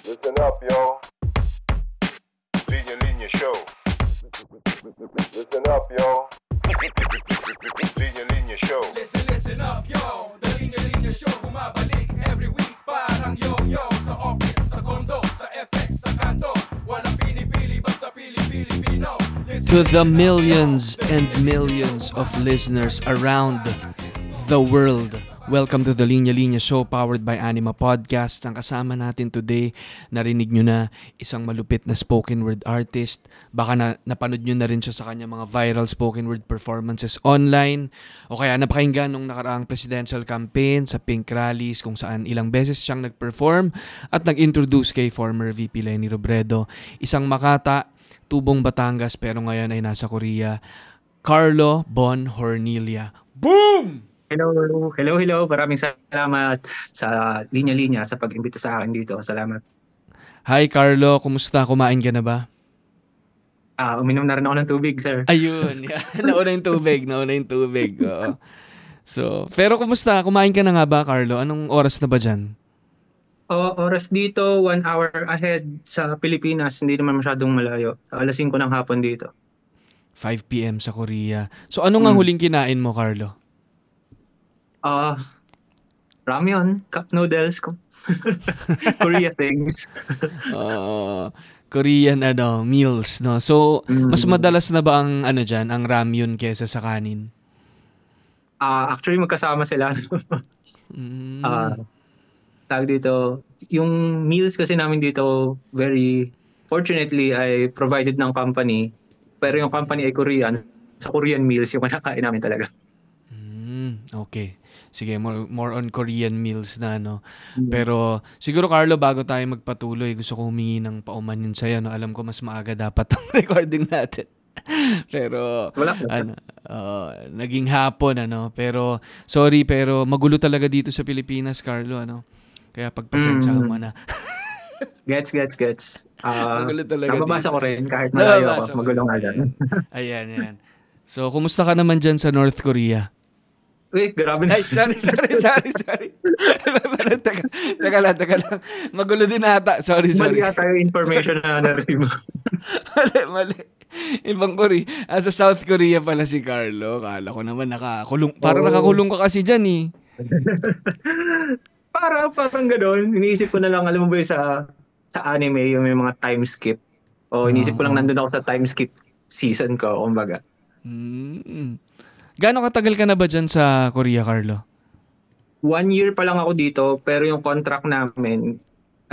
Listen up, yo. Linya Linya Show. Listen up, yo. Linya Linya Show. Listen up, yo. The Linya Linya Show bumabalik every week. Parang yo-yo sa office, sa condo, sa FX, sa kanto. Walang pinipili, basta pili-pili Pino. To the millions and millions of listeners around the world, welcome to the Linya Linya Show powered by Anima Podcast. Ang kasama natin today, narinig nyo na, isang malupit na spoken word artist. Baka napanood nyo na rin siya sa kanyang mga viral spoken word performances online. O kaya napakinggan nung nakaraang presidential campaign sa Pink Rallies kung saan ilang beses siyang nag-perform at nag-introduce kay former VP Leni Robredo. Isang Makata, tubong Batangas pero ngayon ay nasa Korea. Carlo Bon Hornilia. Boom! Hello. Maraming salamat sa Linya Linya sa pag-imbita sa akin dito. Salamat. Hi Carlo, kumusta? Kumain ka na ba? Uminom na rin ako ng tubig, sir. Ayun, nauna yung tubig. Oo. So, pero kumusta? Kumain ka na nga ba, Carlo? Anong oras na ba dyan? Oras dito, 1 hour ahead sa Pilipinas. Hindi naman masyadong malayo. Sa alas 5 ng hapon dito. 5 p.m. sa Korea. So, ano nga huling kinain mo, Carlo? Ramyun, cup noodles ko. Korea things. Korean meals, no? So, mas madalas na ba ang ang ramyun kesa sa kanin? Actually, magkasama sila. Tawag dito, yung meals kasi namin dito, very fortunately, ay provided ng company. Pero yung company ay Korean. Sa Korean meals, yung kinakain namin talaga. Okay. Sige, more on Korean meals na, no? Pero, siguro, Carlo, bago tayo magpatuloy, gusto ko humingi ng paumanhin sa'yo, no? Alam ko, mas maaga dapat ang recording natin. Pero, naging hapon, Pero, sorry, pero magulo talaga dito sa Pilipinas, Carlo, Kaya pagpasensyahan mo na. Gets. Magulo talaga nababasa dito. ko rin kahit malayo ako. Magulo nga dyan. Ayan. So, kumusta ka naman dyan sa North Korea? Uy, grabe na. Ay, sorry. Teka lang. Magulo din ata. Sorry. Mali ata yung information na na-receive mo. Mali. Ibang Korea. Sa South Korea pala si Carlo. Kala ko naman nakakulong. Parang nakakulong ka kasi dyan eh. Parang gano'n. Iniisip ko na lang, alam mo ba yung sa anime, yung may mga time skip. Iniisip ko lang nandun ako sa time skip season ko, kumbaga. Gaano katagal ka na ba dyan sa Korea, Carlo? 1 year pa lang ako dito, pero yung contract namin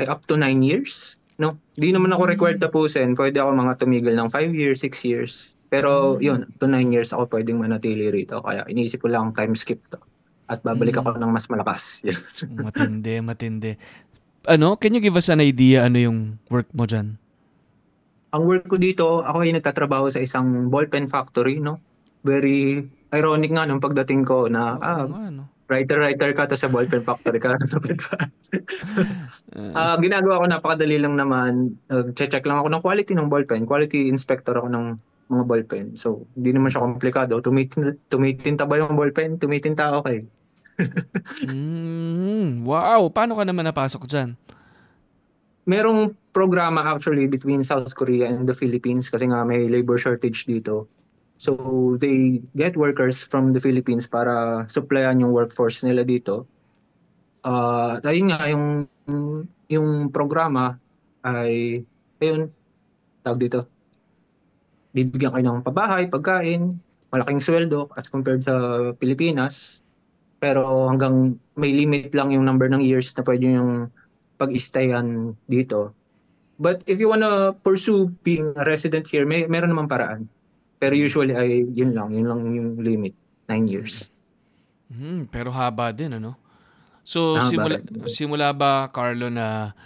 ay up to 9 years. No? Di naman ako required tapusin. Pwede ako mga tumigil ng 5 years, 6 years. Pero yun, up to 9 years ako pwedeng manatili rito. Kaya iniisip ko lang time skip to. At babalik ako ng mas malakas. Matindi. Can you give us an idea yung work mo dyan? Ang work ko dito, ako ay nagtatrabaho sa isang ballpen factory, no? Very ironic nga nung pagdating ko na writer ka to sa ballpen factory ka. Ginagawa ko napakadali lang naman. Check lang ako ng quality ng ballpen. Quality inspector ako ng mga ballpen. So, hindi naman siya komplikado. Tumitinta ba yung ballpen? Tumitinta, okay. Wow! Paano ka naman napasok dyan? Merong programa actually between South Korea and the Philippines kasi nga may labor shortage dito. So, they get workers from the Philippines para supplyan yung workforce nila dito. Ayun nga, yung programa ay, tawag dito, bibigyan kayo ng pabahay, pagkain, malaking sweldo as compared sa Pilipinas. Pero hanggang may limit lang yung number ng years na pwede yung pag-stayan dito. But if you wanna pursue being a resident here, meron naman paraan. Pero usually ay yun lang yung limit, 9 years. Pero haba din, So, simula ba, Carlo, na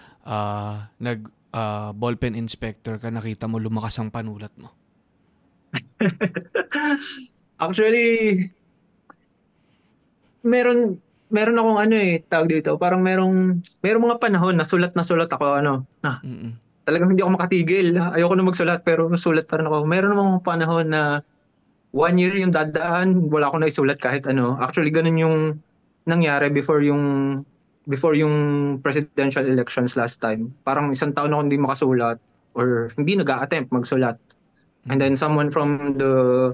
ballpen inspector ka, nakita mo lumakas ang panulat mo? Actually, meron akong tawag dito, parang merong mga panahon na sulat ako, talagang hindi ako makatigil. Ayoko na magsulat pero sulat pa rin ako. Meron namang panahon na 1 year yung dadaan, wala akong naisulat kahit ano. Actually, ganun yung nangyari before yung before yung presidential elections last time, parang isang taon ako hindi makasulat or hindi nag-a-attempt magsulat. And then someone from the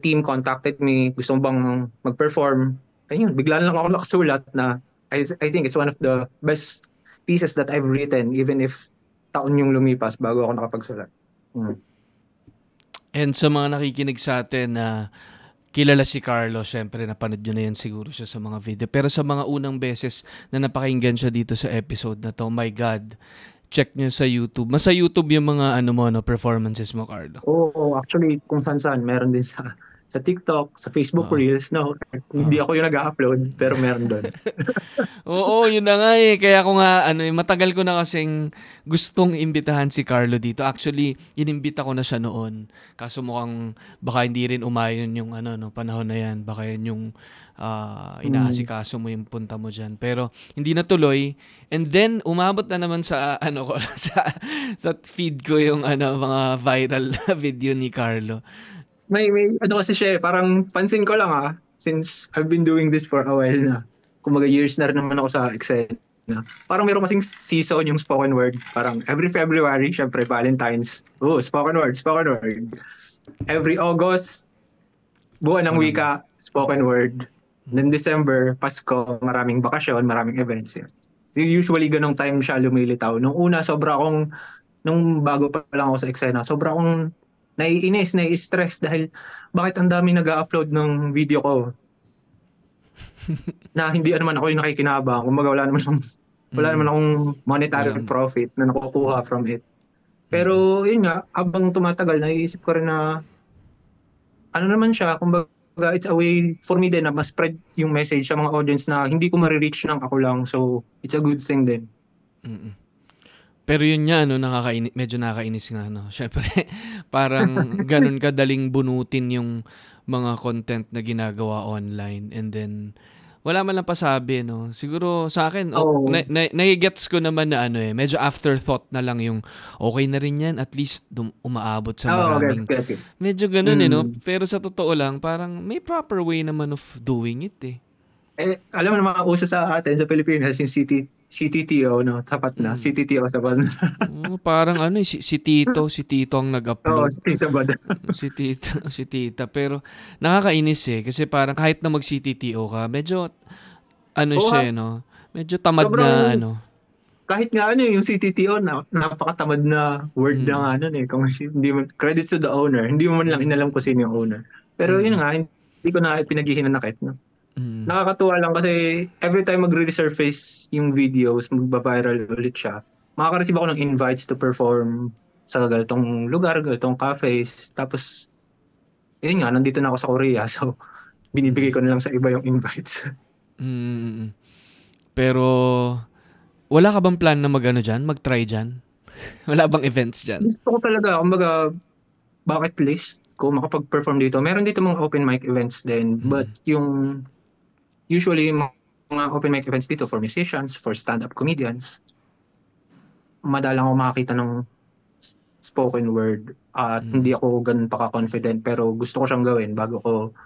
team contacted me, gusto mo bang mag-perform? Ayun, bigla lang ako nakasulat na I think it's one of the best pieces that I've written even if taon yung lumipas bago ako nakapagsulat. And sa mga nakikinig sa atin na kilala si Carlo, syempre napanood nyo na yan siguro siya sa mga video. Pero sa mga unang beses na napakinggan siya dito sa episode na to, my God, check nyo sa YouTube. Mas sa YouTube yung mga performances mo, Carlo. Oo, actually kung saan-saan meron din sa TikTok, sa Facebook Reels, no. Hindi ako yung nag-upload pero meron doon. Oo, yun na nga eh. Kaya ako nga, matagal ko na kasing gustong imbitahan si Carlo dito. Actually, inimbita ko na siya noon. Kaso mukhang baka hindi rin umayon yung panahon na yan. Baka yan yung inaasikaso mo yung punta mo dyan. Pero hindi natuloy. And then, umabot na naman sa, sa feed ko yung mga viral video ni Carlo. May kasi siya parang pansin ko lang since I've been doing this for a while na. Kumaga years na rin naman ako sa eksena. Parang meron kasing season yung spoken word. Parang every February, syempre Valentine's. Spoken word. Every August, buwan ng wika, spoken word. Then December, Pasko, maraming bakasyon, maraming events yun. Usually ganong time siya lumilitaw. Nung una, nung bago pa lang ako sa eksena, sobra akong naiinis, nai-stress dahil bakit ang dami nag-upload ng video ko na hindi naman ako yung nakikinabang. Kumbaga wala naman akong monetary profit na nakukuha from it. Pero yun nga, habang tumatagal, naiisip ko rin na naman siya, kumbaga it's a way for me din na ma-spread yung message sa mga audience na hindi ko marireach ng ako lang. So, it's a good thing din. Pero yun nga, medyo nakakainis nga, Syempre, parang ganun kadaling bunutin yung mga content na ginagawa online. And then, wala man lang pasabi, Siguro sa akin, nai-gets ko naman na medyo afterthought na lang yung okay na rin yan, at least umaabot sa maraming. Okay. Medyo ganun, Pero sa totoo lang, parang may proper way naman of doing it, alam mo naman, uso sa atin sa Pilipinas yung CTTO, tapat na. CTTO sapat na. Parang si Tito ang nag-upload. Si Tita ba? si Tita. Pero nakakainis kasi parang kahit na mag-CTTO ka, medyo siya, medyo tamad sobrang, na Kahit nga yung CTTO, napakatamad na word na kung hindi mo, credits to the owner. Hindi mo man lang inalam kung sino yung owner. Pero yun nga, hindi ko na pinaghihinanakit, Nakakatuwa lang kasi every time magre-resurface yung videos, magba-viral ulit siya, makaka-receive ako ng invites to perform sa ganitong lugar, ganitong cafes. Tapos, yun nga, nandito na ako sa Korea. So, binibigay ko na lang sa iba yung invites. Pero, wala ka bang plan na mag-try dyan? Wala bang events dyan? Gusto ko talaga, kumbaga, bucket list ko makapag-perform dito. Meron dito mga open mic events din. But yung usually mga open mic events dito for musicians, for stand-up comedians, madalang ako makakita ng spoken word at hindi ako ganun pa-confident pero gusto ko siyang gawin bago ko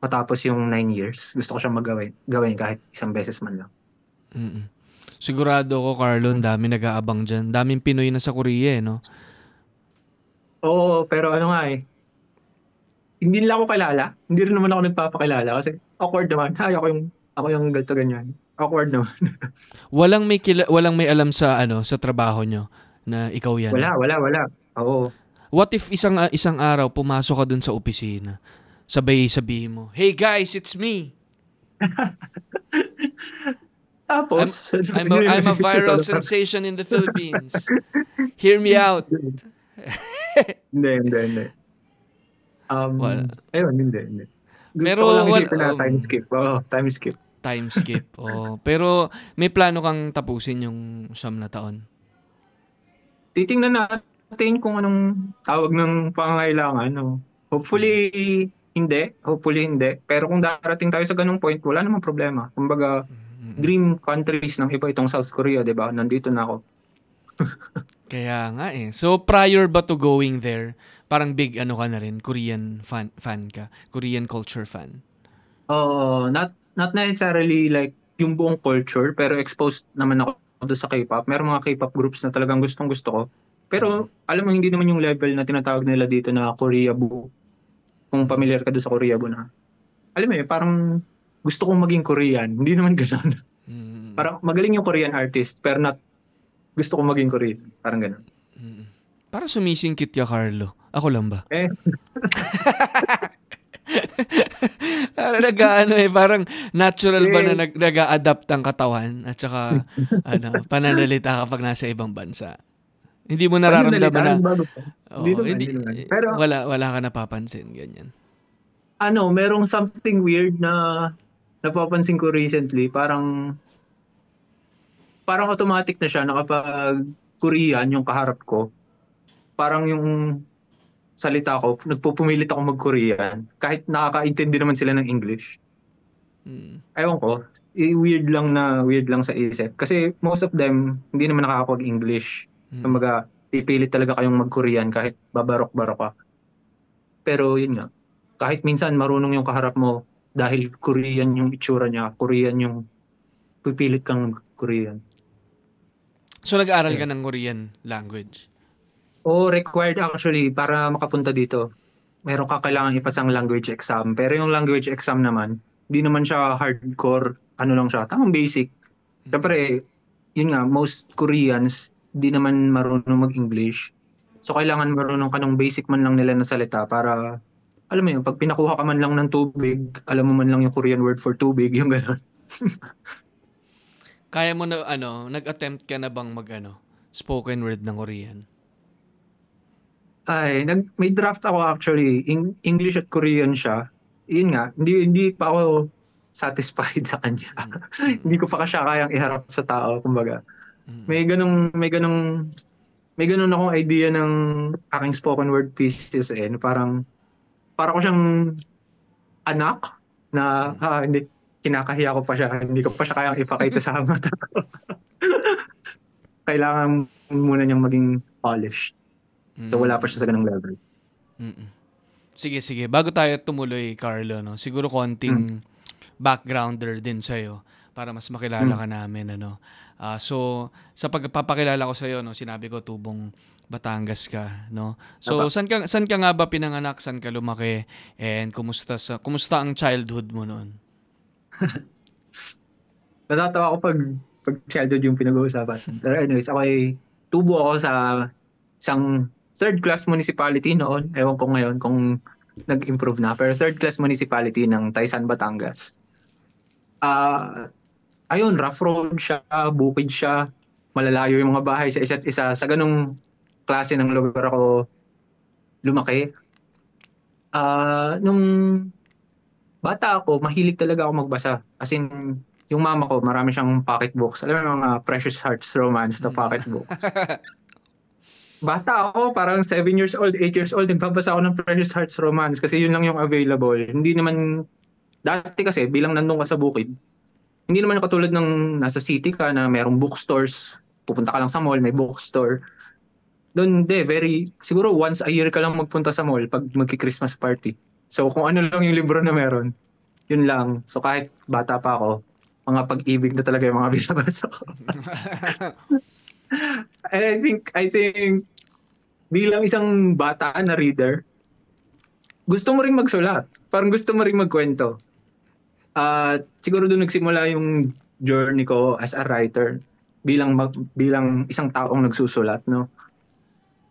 matapos yung 9 years. Gusto ko siyang gawin kahit isang beses man lang. Sigurado ko, Carlo, dami nag-aabang dyan. Daming Pinoy na sa Korea, no? Oo, pero hindi nila ako kilala. Hindi rin naman ako nagpapakilala kasi awkward naman. Ako yung ganito ganyan. Awkward naman. walang may alam sa sa trabaho nyo na ikaw yan. Wala. Oo. What if isang araw pumasok ka dun sa opisina? Sabihin mo, "Hey guys, it's me." Tapos I'm a viral sensation in the Philippines. Hear me out. Hindi. Ayun, hindi. Gusto ko lang isipin na time skip. Time skip. Pero may plano kang tapusin yung 9 na taon? Titingnan natin kung anong tawag ng pangangailangan. Hopefully hindi. Pero kung darating tayo sa ganung point, wala namang problema. Kumbaga, dream countries ng iba itong South Korea, di ba? Nandito na ako. Kaya nga So, prior ba to going there, parang big ka na rin, Korean fan ka? Korean culture fan? Not necessarily like yung buong culture, pero exposed naman ako doon sa K-pop. Meron mga K-pop groups na talagang gustong-gusto ko. Pero alam mo, hindi naman yung level na tinatawag nila dito na Koreaboo. Kung familiar ka doon sa Koreaboo na. Alam mo parang gusto kong maging Korean. Hindi naman gano'n. Parang magaling yung Korean artist, pero not gusto kong maging Korean. Parang gano'n. Parang sumisingkit ka, Carlo. Ako lang ba? Eh, Parang parang natural ba na nag-a-adapt ang katawan at saka pananalita kapag nasa ibang bansa? Hindi mo nararamdaman na Hindi naman. Pero wala ka napapansin ganyan. merong something weird na napapansin ko recently, parang automatic na siya na kapag Korean yung kaharap ko, parang yung salita ko, nagpupumilit ako mag-Korean kahit nakakaintindi naman sila ng English. Ewan ko, weird lang sa isip. Kasi most of them, hindi naman nakakapag-English. Kumbaga, pipilit talaga kayong mag-Korean kahit babarok-barok ka. Pero yun nga, kahit minsan marunong yung kaharap mo dahil Korean yung itsura niya, Korean yung pipilit kang Korean. So nag-aaral ka ng Korean language? Required actually para makapunta dito. Meron ka kailangan ipasang language exam. Pero yung language exam naman, di naman siya hardcore, lang siya, tamang basic. Siyempre, yun nga, most Koreans, di naman marunong mag-English. So kailangan marunong ka ng basic man lang nila na salita para, alam mo yun, pag pinakuha ka man lang ng tubig, alam mo man lang yung Korean word for tubig, yung gano'n. Kaya mo na, nag-attempt ka na bang spoken word ng Korean? May draft ako actually. English at Korean siya. Yun nga, hindi pa ako satisfied sa kanya. Hindi ko pa siya kayang iharap sa tao, kumbaga. May ganung akong idea ng aking spoken word pieces parang para ko siyang anak na hindi kinakahiya ko pa siya, hindi ko pa siya kayang ipakita sa mata. Kailangan muna niyang maging polished. So wala pa siya sa ganung level. Sige. Bago tayo tumuloy, Carlo, siguro konting backgrounder din sa'yo para mas makilala ka namin. So, sa pagpapakilala ko sa'yo, sinabi ko tubong Batangas ka. So, saan ka nga ba pinanganak? Saan ka lumaki? And kumusta ang childhood mo noon? Natatawa ako pag childhood yung pinag-uusapan. Pero anyways, tubo ako sa isang third-class municipality noon. Ewan ko ngayon kung nag-improve na. Pero third-class municipality ng Taysan, Batangas. Rough road siya, bukid siya. Malalayo yung mga bahay sa isa't isa. Sa ganung klase ng lugar ako lumaki. Nung bata ako, mahilig talaga ako magbasa. As in, yung mama ko, marami siyang pocketbooks. Alam mo, mga Precious Hearts romance na pocketbooks. Bata ako, parang 7 years old, 8 years old, nagbabasa ako ng Precious Hearts romance kasi yun lang yung available. Hindi naman, dati kasi, bilang nandun ka sa bukid, hindi naman katulad ng nasa city ka na merong bookstores, pupunta ka lang sa mall, may bookstore. Doon, siguro once a year ka lang magpunta sa mall pag magki-Christmas party. So kung ano lang yung libro na meron, yun lang. So kahit bata pa ako, mga pag-ibig na talaga yung mga binabasa ko. And I think bilang isang bata na reader, gusto mo ring magsulat. Parang gusto mo ring magkwento. Siguro doon nagsimula yung journey ko as a writer bilang isang taong nagsusulat, no?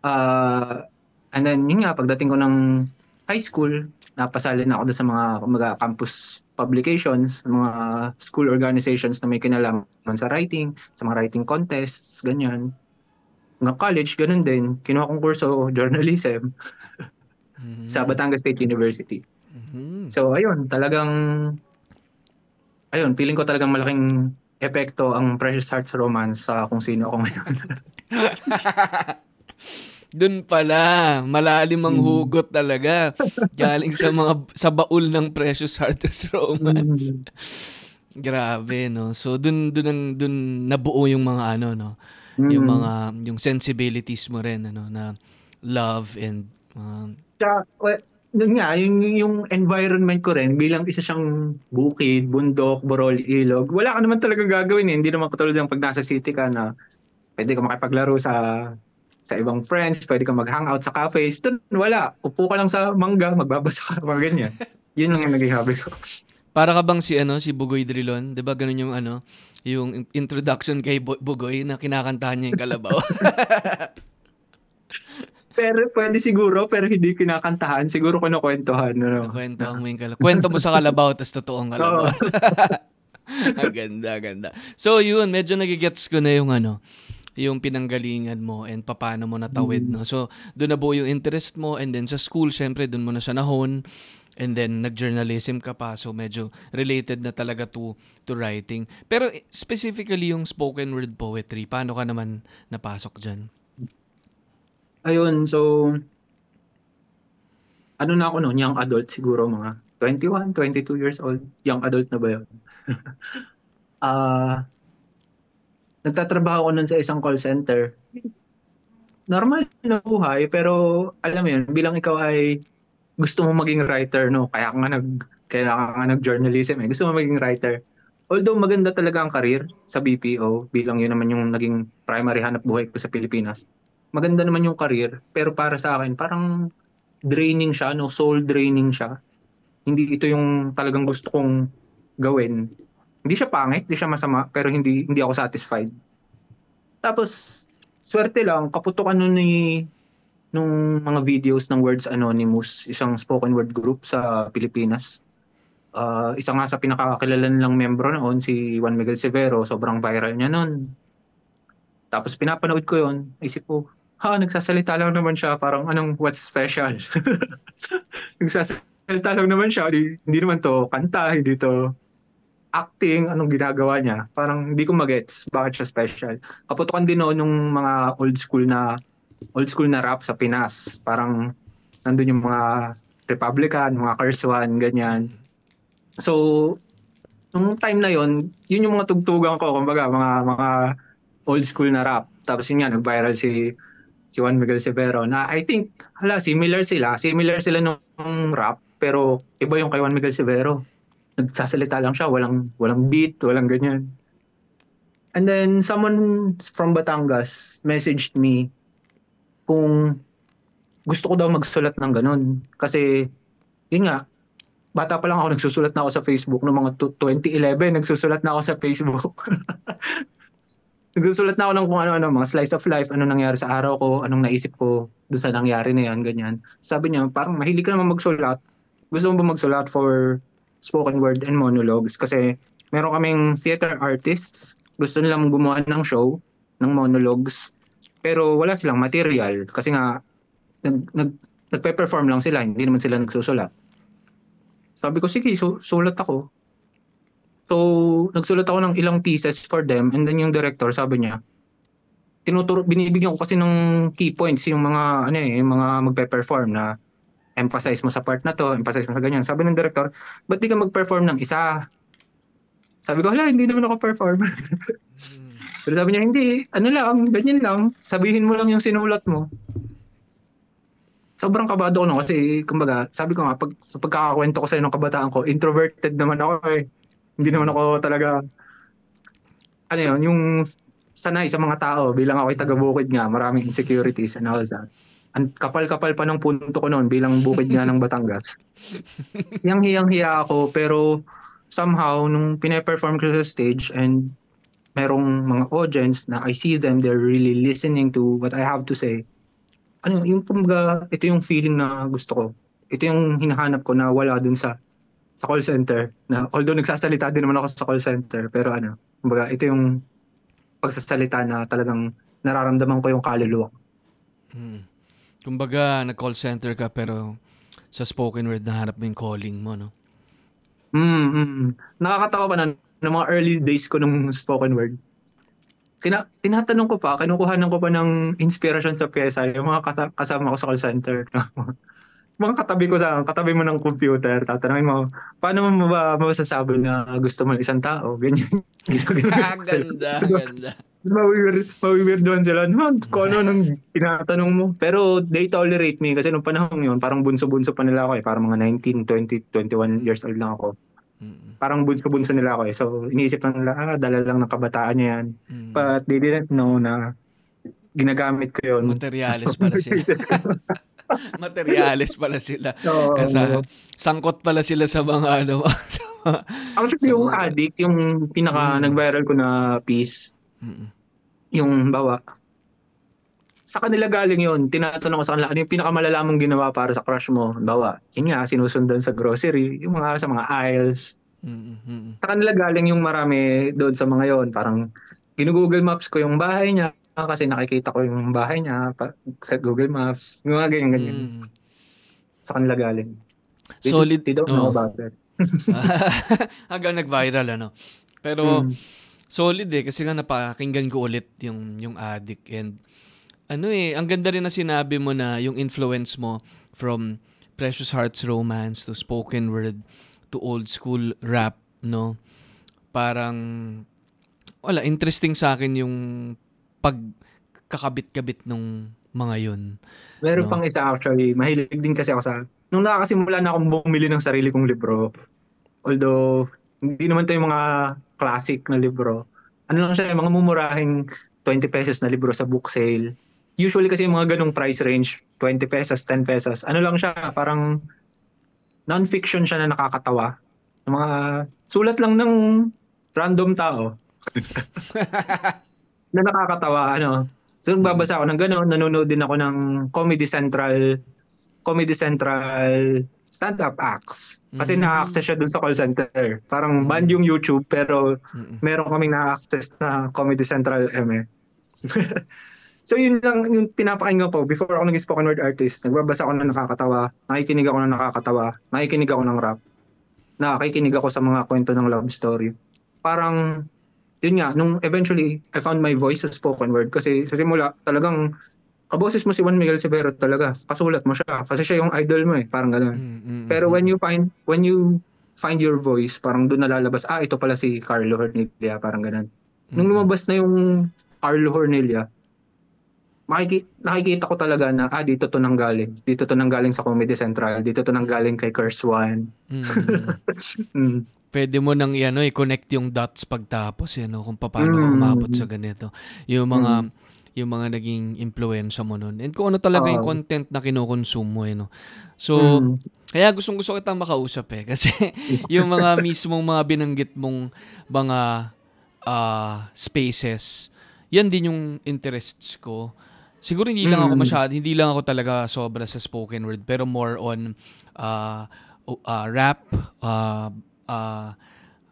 And then yun nga, pagdating ko ng high school, napasali na ako doon sa mga campus publications, mga school organizations na may kinalaman sa writing, sa mga writing contests, ganyan. Ng college, ganun din. Kinuha kong kurso, journalism, sa Batangas State University. So, feeling ko talagang malaking epekto ang Precious Hearts romance sa kung sino ako ngayon. Doon pala, malalim ang hugot talaga. Galing sa baul ng Precious Hearts romance. Grabe, no? So, doon nabuo yung mga yung sensibilities mo rin, na love and Yun nga, yung environment ko rin, bilang isa siyang bukid, bundok, borol, ilog, wala ka naman talagang gagawin eh. Hindi naman katulad ng pag nasa city ka na pwede ka makipaglaro sa ibang friends, pwede ka mag-hangout sa cafes. Doon, wala. Upo ka lang sa mangga, magbabasa ka, mga ganyan. Yun lang yung naging hobby ko. Para ka bang si Bugoy Drilon? 'Di ba ganun yung yung introduction kay Bugoy na kinakantahan niya yung Kalabaw? Pero pwede siguro, pero hindi kinakantahan. Siguro kinukwentuhan. Kwentuhan mo yung Kalabaw. Kwento mo sa Kalabaw tas totoong Oo. Kalabaw. Ang ganda, ganda. So yun, medyo nagigets ko na yung pinanggalingan mo and paano mo natawid, no? So, doon na buo yung interest mo and then sa school, syempre, doon mo na siya nahon and then nag-journalism ka pa. So, medyo related na talaga to writing. Pero specifically yung spoken word poetry, paano ka naman napasok dyan? Ayun, so, ano na ako noon, young adult siguro, mga 21, 22 years old. Young adult na ba yun? Ah, nagtatrabaho ako nun sa isang call center. Normal na buhay, pero alam mo yun, bilang ikaw ay gusto mo maging writer, no? Kaya ka nga nag-journalism eh. Gusto mo maging writer. Although maganda talaga ang career sa BPO, bilang yun naman yung naging primary hanap buhay ko sa Pilipinas. Maganda naman yung career, pero para sa akin, parang draining siya, no? Soul draining siya. Hindi ito yung talagang gusto kong gawin. Hindi siya pangit, hindi siya masama, pero hindi ako satisfied. Tapos, swerte lang, kaputukan nung mga videos ng Words Anonymous, isang spoken word group sa Pilipinas. Isa nga sa pinakakilala nilang membro noon, si Juan Miguel Severo, sobrang viral niya noon. Tapos pinapanood ko yon, isip ko, nagsasalita lang naman siya, parang what's special? Nagsasalita lang naman siya, hindi naman to kanta, hindi to acting, anong ginagawa niya. Parang hindi ko magets bakit siya special. Kaputukan din noon yung mga old school na rap sa Pinas. Parang nandun yung mga Republican, mga Curse One, ganyan. So, nung time na yon, yun yung mga tugtugan ko, kumbaga, mga old school na rap. Tapos yun nga, nag-viral si Juan Miguel Severo na I think, similar sila. Similar sila nung rap, pero iba yung kay Juan Miguel Severo. Nagsasalita lang siya, walang beat, walang ganyan. And then someone from Batangas messaged me kung gusto ko daw magsulat ng ganun. Kasi, yun nga, bata pa lang ako, nagsusulat na ako sa Facebook noong mga 2011, nagsusulat na ako sa Facebook. Nagsusulat na ako ng kung ano-ano, mga slice of life, ano nangyari sa araw ko, anong naisip ko doon sa nangyari na yan, ganyan. Sabi niya, parang mahilig ka naman magsulat. Gusto mo ba magsulat for spoken word and monologues? Kasi meron kaming theater artists, gusto nilang gumawa ng show, ng monologues, pero wala silang material kasi nga nagpe-perform lang sila, hindi naman sila nagsusulat. Sabi ko, sige, sulat ako. So, nagsulat ako ng ilang pieces for them and then yung director, sabi niya, binibigyan ko kasi ng key points yung mga, yung mga magpe-perform na emphasize mo sa part na to, emphasize mo sa ganyan. Sabi ng director, ba't di ka mag-perform ng isa? Sabi ko, hindi naman ako perform. Pero sabi niya, hindi, ganyan lang. Sabihin mo lang yung sinulat mo. Sobrang kabado ko kasi, kumbaga, sabi ko nga, sa pagkakakwento ko sa ng kabataan ko, introverted naman ako eh. Hindi naman ako talaga, yung sanay sa mga tao. Bilang ako ay taga-bukid nga, maraming insecurities and all that. Ang kapal-kapal pa ng punto ko noon bilang bukid nga ng Batangas. Hiyang-hiya ako, pero somehow, nung pine-perform ko sa stage and merong mga audience na I see them, they're really listening to what I have to say. Yung kumbaga, ito yung feeling na gusto ko. Ito yung hinahanap ko na wala dun sa call center. Na, although nagsasalita din naman ako sa call center, pero kumbaga, ito yung pagsasalita na talagang nararamdaman ko yung kaluluwa. Kumbaga, nag-call center ka pero sa spoken word nahanap mo yung calling mo, no? Nakakatawa pa na ng mga early days ko ng spoken word. Tinatanong ko pa, kinukuhanan ko pa ng inspiration sa pyesa yung mga kasama ko sa call center. Mga katabi mo ng computer, tatanungin mo, paano mo ba masasabi na gusto mo ng isang tao? Ganyan. Ganda. Mawiwirdohan sila. Kung ano nung tinatanong mo. Pero they tolerate me kasi nung panahon yun, parang bunso-bunso pa nila ako eh. Parang mga 19, 20, 21 years old lang ako. Parang bunso-bunso nila ako eh. So, iniisip lang nila, dala lang ng kabataan niya yan. But they didn't know na ginagamit ko yun. Materialis pala sila. Materialis pala sila. Kasi sangkot pala sila sa mga ano. Actually, yung addict, yung pinaka nag-viral ko na piece, yung bawa. Sa kanila galing yun. Tinatanong ko sa kanila, ano yung pinakamalalaman ginawa para sa crush mo? Bawa, yun nga, sinusundan sa grocery, yung mga sa mga aisles. Sa kanila galing yung marami doon sa mga yon. Parang ginugoogle Maps ko yung bahay niya kasi nakikita ko yung bahay niya sa Google Maps. Yung mga ganyan. Sa kanila galing. Solid. They don't know about it. Hanggang nag-viral ano. Pero solid kasi nga napakinggan ko ulit yung Addict, and ano ang ganda rin na sinabi mo na yung influence mo from Precious Hearts Romance to spoken word to old school rap, no? Parang interesting sa akin yung pagkakabit-kabit nung mga yun. Meron pang isa actually, mahilig din kasi ako sa nung nakakasimula na akong bumili ng sarili kong libro. Although hindi naman 'to yung mga classic na libro. Ano lang siya, mga mumurahing 20 pesos na libro sa book sale. Usually kasi yung mga ganong price range, 20 pesos, 10 pesos. Ano lang siya, parang non-fiction siya na nakakatawa. Mga sulat lang ng random tao. Na nakakatawa, ano. So, nagbabasa ako ng gano'n. Nanonood din ako ng Comedy Central stand-up acts. Kasi na-access siya dun sa call center. Parang banned yung YouTube, pero meron kaming na-access na Comedy Central So, yun lang yung pinapakinggan ko. Before ako naging spoken word artist, nagbabasa ako ng nakakatawa, nakikinig ako ng nakakatawa, nakikinig ako ng rap, nakikinig ako sa mga kwento ng love story. Parang, yun nga, nung eventually, I found my voice sa spoken word. Kasi sa simula, talagang, kaboses mo si Juan Miguel Severo talaga. Kasulat mo siya. Kasi siya yung idol mo eh. Parang gano'n. Pero when you find your voice, parang doon nalalabas, ito pala si Carlo Hornilla. Parang gano'n. Nung lumabas na yung Carlo Hornilla, nakikita ko talaga na dito to nanggaling. Dito to nanggaling sa Comedy Central. Dito to nanggaling kay Curse One. Pwede mo nang i-connect yung dots pagtapos kung paano ka umabot sa ganito. Yung mga naging impluwensya mo nun. And kung ano talaga yung content na kinukonsume mo So kaya gustong-gusto kitang makausap kasi yung mga mismong mga binanggit mong mga spaces, yan din yung interests ko. Siguro hindi lang ako talaga sobra sa spoken word, pero more on rap,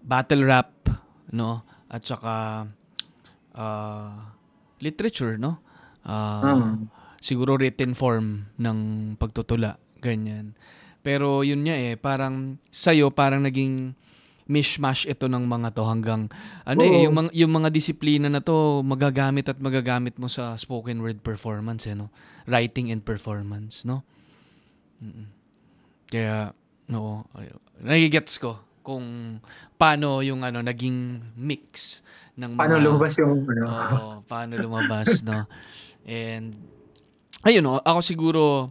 battle rap, no? At saka literature, no? Siguro written form ng pagtutula, ganyan. Pero yun nga parang sa'yo, parang naging mishmash ito ng mga to hanggang yung mga disiplina na to magagamit mo sa spoken word performance writing and performance, no? Kaya nagigets ko kung paano yung naging mix ng mga paano lumabas yung paano lumabas, no? And ayun ako siguro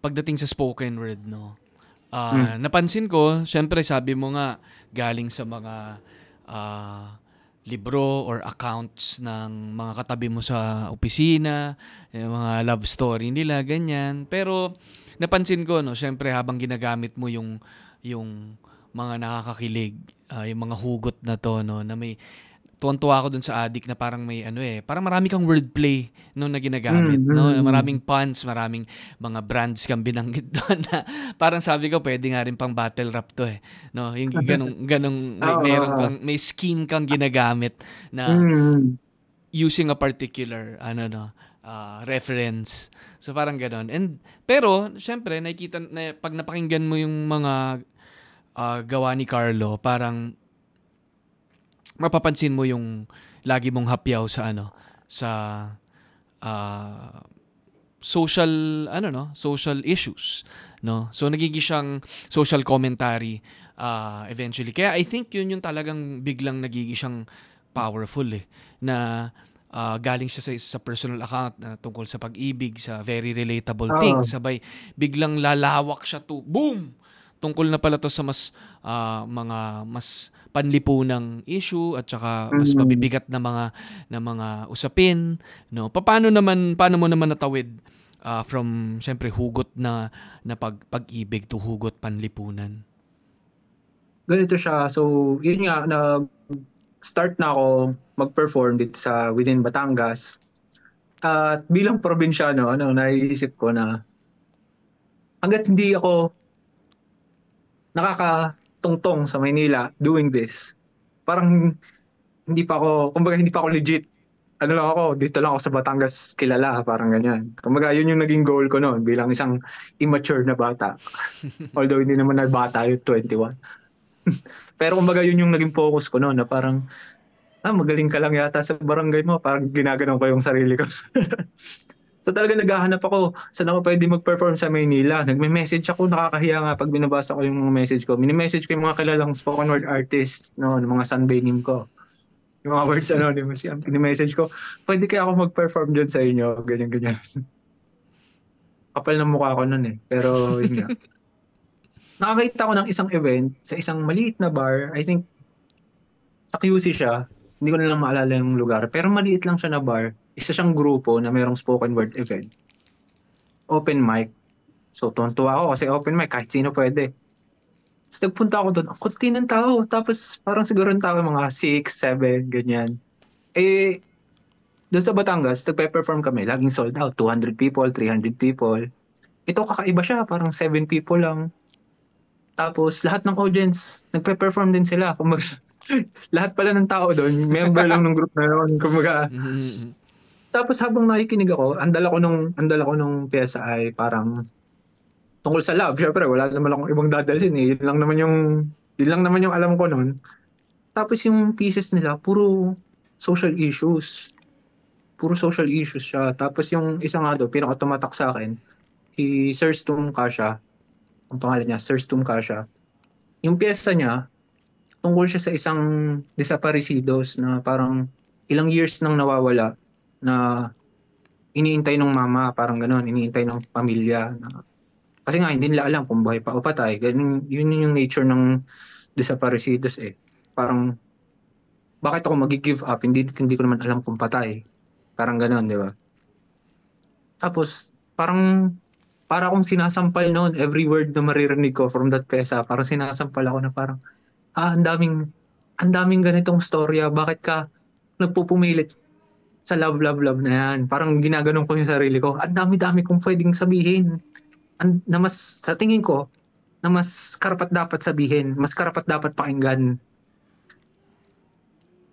pagdating sa spoken word, no, napansin ko, syempre sabi mo nga galing sa mga libro or accounts ng mga katabi mo sa opisina, yung mga love story nila, ganyan. Pero napansin ko, no, syempre habang ginagamit mo yung mga nakakakilig, yung mga hugot na to, no, na may tuwan-tuwa ako dun sa Addict na parang may parang marami kang wordplay no na ginagamit, no? Maraming puns, maraming mga brands kang binanggit doon na parang sabi ko pwede nga rin pang battle rap to no? Yung ganong may scheme kang ginagamit na using a particular reference. So parang ganon. And pero syempre nakikita na pag napakinggan mo yung mga gawa ni Carlo, parang mapapansin mo yung lagi mong hapyaw sa social issues, no? So nagiging siyang social commentary eventually. Kaya I think yun yung talagang biglang nagiging siyang powerful eh. Na galing siya sa personal account na tungkol sa pag-ibig, sa very relatable Oo. things. Sabay, biglang lalawak siya to, boom! Tungkol na pala to sa mas panlipunang issue at saka mas Mm. mabibigat na mga usapin, no? Paano mo naman natawid from syempre hugot na pag-ibig to hugot panlipunan? Ganito siya. So, yun nga, start na ako mag-perform dito sa within Batangas. At bilang probinsyano, naiisip ko na hanggat hindi ako nakakatungtong sa Maynila doing this, parang kumbaga hindi pa ako legit. Ano lang ako, dito lang ako sa Batangas kilala, parang ganyan. Kumbaga, yun yung naging goal ko noon bilang isang immature na bata. Although hindi naman na bata yung 21. Pero kumbaga yun yung naging focus ko noon na parang magaling ka lang yata sa barangay mo, parang ginaganon ko yung sarili ko. So talaga naghahanap ako saan ako pwede mag-perform sa Maynila. Nagme-message ako, nakakahiya nga pag binabasa ko yung mga message ko. Mini-message ko yung mga kilalang spoken word artist, no, ng mga sunbae name ko. Yung mga words anonymous, yung mini-message ko, pwede kaya ako mag-perform dyan sa inyo, ganyan-ganyan. Kapal ng mukha ko nun eh, pero yun nga. Nakakita ko ng isang event sa isang maliit na bar, I think sa QC siya, hindi ko na lang maalala yung lugar, pero maliit lang siya na bar. Isa siyang grupo na mayroong spoken word event. Open mic. So, tuwan-tuwa ako kasi open mic, kahit sino pwede. Tapos nagpunta ako doon, ang kunti ng tao. Tapos parang siguro ng tao mga 6, 7, ganyan. Doon sa Batangas, nagpe-perform kami, laging sold out. 200 people, 300 people. Ito kakaiba siya, parang 7 people lang. Tapos lahat ng audience, nagpe-perform din sila. Kumbaga, lahat pala ng tao doon, member lang ng group na yun. Kumbaga, tapos habang nakikinig ako, andala ko nung pyesa ay parang tungkol sa love. Syempre, wala naman akong ibang dadalhin eh. Yun lang naman yung alam ko noon. Tapos yung pieces nila, puro social issues. Puro social issues siya. Tapos yung isa nga doon, pinaka-tumatak sa akin, si Sir Stum Kasha. Ang pangalan niya, Sir Stum Kasha. Yung pyesa niya, tungkol siya sa isang desaparecidos na parang ilang years nang nawawala na iniintay ng mama, parang gano'n, iniintay ng pamilya. Kasi nga, hindi nila alam kung buhay pa o patay. Ganun, yun yung nature ng desaparecidos eh. Parang, bakit ako mag-give up? Hindi ko naman alam kung patay. Parang gano'n, di ba? Tapos, para akong sinasampal noon, every word na maririnig ko from that pesa, parang sinasampal ako na parang, ang daming ganitong storya, bakit ka nagpupumilit sa love na yan? Parang ginaganon ko yung sarili ko. Ang dami-dami kong pwedeng sabihin. Na mas, sa tingin ko, na mas karapat dapat sabihin, mas karapat dapat pakinggan.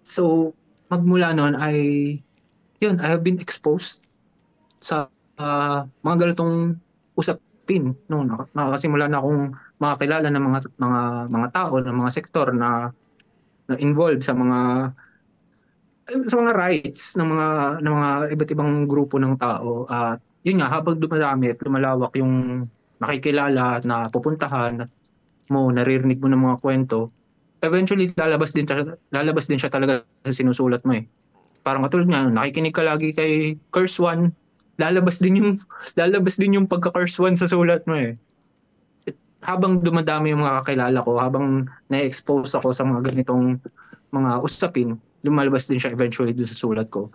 So, magmula noon I have been exposed sa mga ganitong usapin. No, nakasimula na akong makakilala ng mga tao, ng mga sektor na involved sa mga rights ng mga iba't ibang grupo ng tao. At yun nga, habang dumadami at lumalawak yung nakikilala at napupuntahan mo, naririnig mo ng mga kwento, eventually lalabas din siya talaga sa sinusulat mo eh. Parang katulad nga, nakikinig ka lagi kay Curse One, lalabas din yung pagka-Curse One sa sulat mo eh. Habang dumadami yung mga kakilala ko, habang na-expose ako sa mga ganitong mga usapin, lumalabas din siya eventually doon sa sulat ko.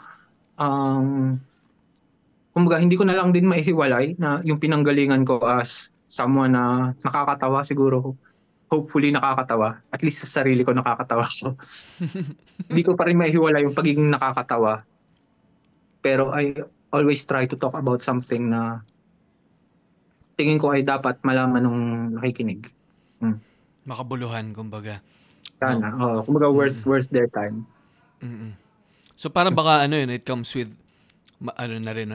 Kumbaga, hindi ko na lang din maihiwalay na yung pinanggalingan ko as someone na nakakatawa siguro. Hopefully nakakatawa. At least sa sarili ko nakakatawa ko. Hindi ko pa rin maihiwalay yung pagiging nakakatawa. Pero I always try to talk about something na tingin ko ay dapat malaman nung nakikinig. Makabuluhan, kumbaga. Sana. Kumbaga worth their time. So parang baka it comes with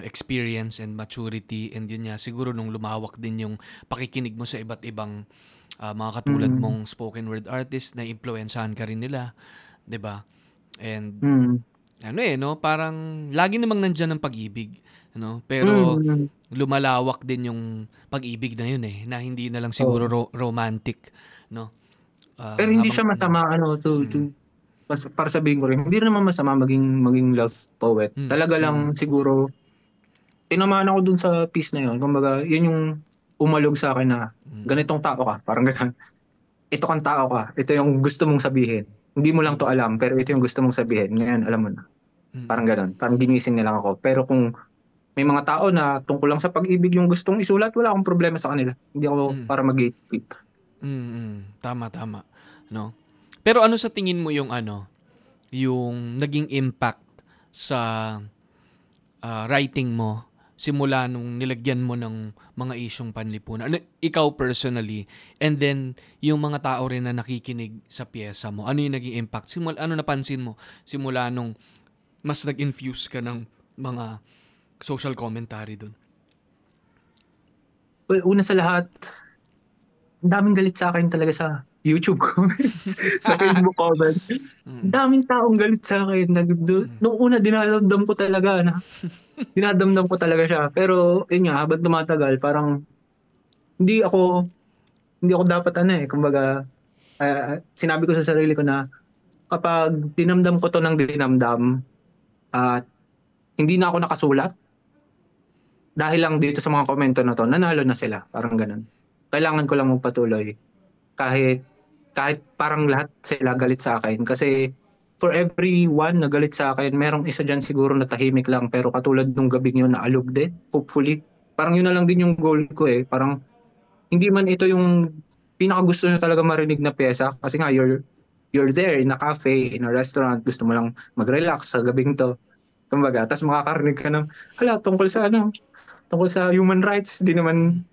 experience and maturity, and yun nga siguro nung lumawak din yung pakikinig mo sa iba't ibang mga katulad mong spoken word artist na impluwensyahan ka rin nila, 'di ba? And parang lagi namang nandiyan ang pag-ibig, pero lumalawak din yung pag-ibig na yun na hindi na lang siguro romantic, no? Pero hindi siya masama para sabihin ko rin, hindi rin naman masama maging love poet. Talaga lang siguro, tinamaan ako dun sa piece na yun. Kumbaga, yun yung umalog sa akin na ganitong tao ka. Parang ganun. Ito kang tao ka. Ito yung gusto mong sabihin. Hindi mo lang to alam, pero ito yung gusto mong sabihin. Ngayon, alam mo na. Parang ganun. Parang ginising na lang ako. Pero kung may mga tao na tungkol lang sa pag-ibig yung gustong isulat, wala akong problema sa kanila. Hindi ako para mag-gatekeep. Tama. No? Pero ano sa tingin mo yung yung naging impact sa writing mo simula nung nilagyan mo ng mga isyong panlipunan? Ikaw personally, and then yung mga tao rin na nakikinig sa piyesa mo, ano yung naging impact? Ano napansin mo simula nung mas nag-infuse ka ng mga social commentary dun? Well, una sa lahat, ang daming galit sa akin talaga sa YouTube comments, sa Facebook comments. Ang daming taong galit sa akin. Nung una, dinadamdam ko talaga siya. Pero, yun nga, habang tumatagal, parang hindi ako dapat kumbaga, sinabi ko sa sarili ko na kapag dinamdam ko to ng dinamdam at hindi na ako nakasulat, dahil lang dito sa mga komento na to, nanalo na sila. Parang ganun. Kailangan ko lang magpatuloy. Kahit parang lahat sila galit sa akin. Kasi for everyone na galit sa akin, merong isa dyan siguro na tahimik lang. Pero katulad nung gabing yun, naalog din. Hopefully. Parang yun na lang din yung goal ko eh. Parang hindi man ito yung pinakagusto nyo talaga marinig na pyesa. Kasi nga, you're there in a cafe, in a restaurant. Gusto mo lang mag-relax sa gabing to. Kumbaga, tapos makakarinig ka ng, tungkol sa human rights. Di naman,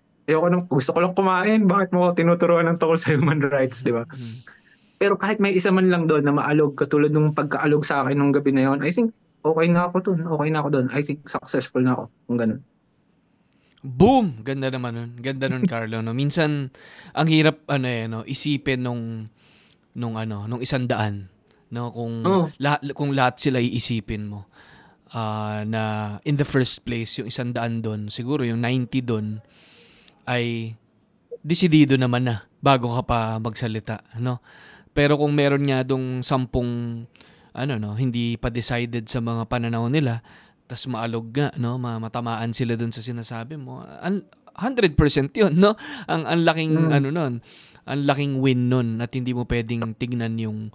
gusto ko lang kumain, bakit mo ako tinuturuan ng tungkol sa human rights, di ba? Pero kahit may isa man lang doon na maalog, katulad nung pagkaalog sa akin nung gabi na yun, I think okay na ako doon. I think successful na ako kung ganun. Boom! Ganda nun, Carlo. No? Minsan, ang hirap isipin nung 100, no? Kung lahat sila iisipin mo. Na in the first place, yung 100 doon, siguro yung 90 doon, ay desidido naman na bago ka pa magsalita, no? Pero kung meron nga dong 10 hindi pa decided sa mga pananaw nila, tas maalog nga, no? Matamaan sila doon sa sinasabi mo. 100% 'yun, no? Ang laking ang laking win nun at hindi mo pwedeng tignan yung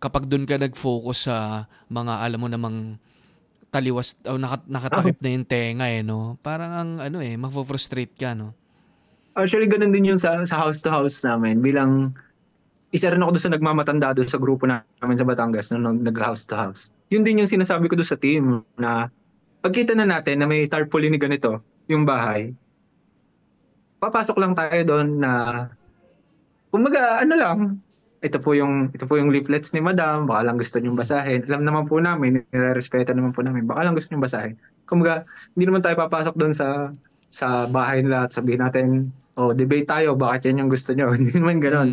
kapag doon ka nag-focus sa mga alam mo namang taliwas o nakatakip na yung tenga no? Parang mafo-frustrate ka, no? Actually, ganun din yun sa house to house namin. Bilang isa rin ako doon sa nagmamatanda doon sa grupo namin sa Batangas nung nag-house to house. Yun din yung sinasabi ko doon sa team na pagkita na natin na may tarpaulin ni ganito yung bahay, papasok lang tayo doon na kumbaga ito po yung leaflets ni Madam, baka lang gusto niyong basahin. Alam naman po namin, nire-respeto naman po namin, baka lang gusto niyong basahin. Kumbaga, hindi naman tayo papasok doon sa bahay nila at sabihin natin, debate tayo, bakit yan yung gusto niyo? Hindi naman ganoon.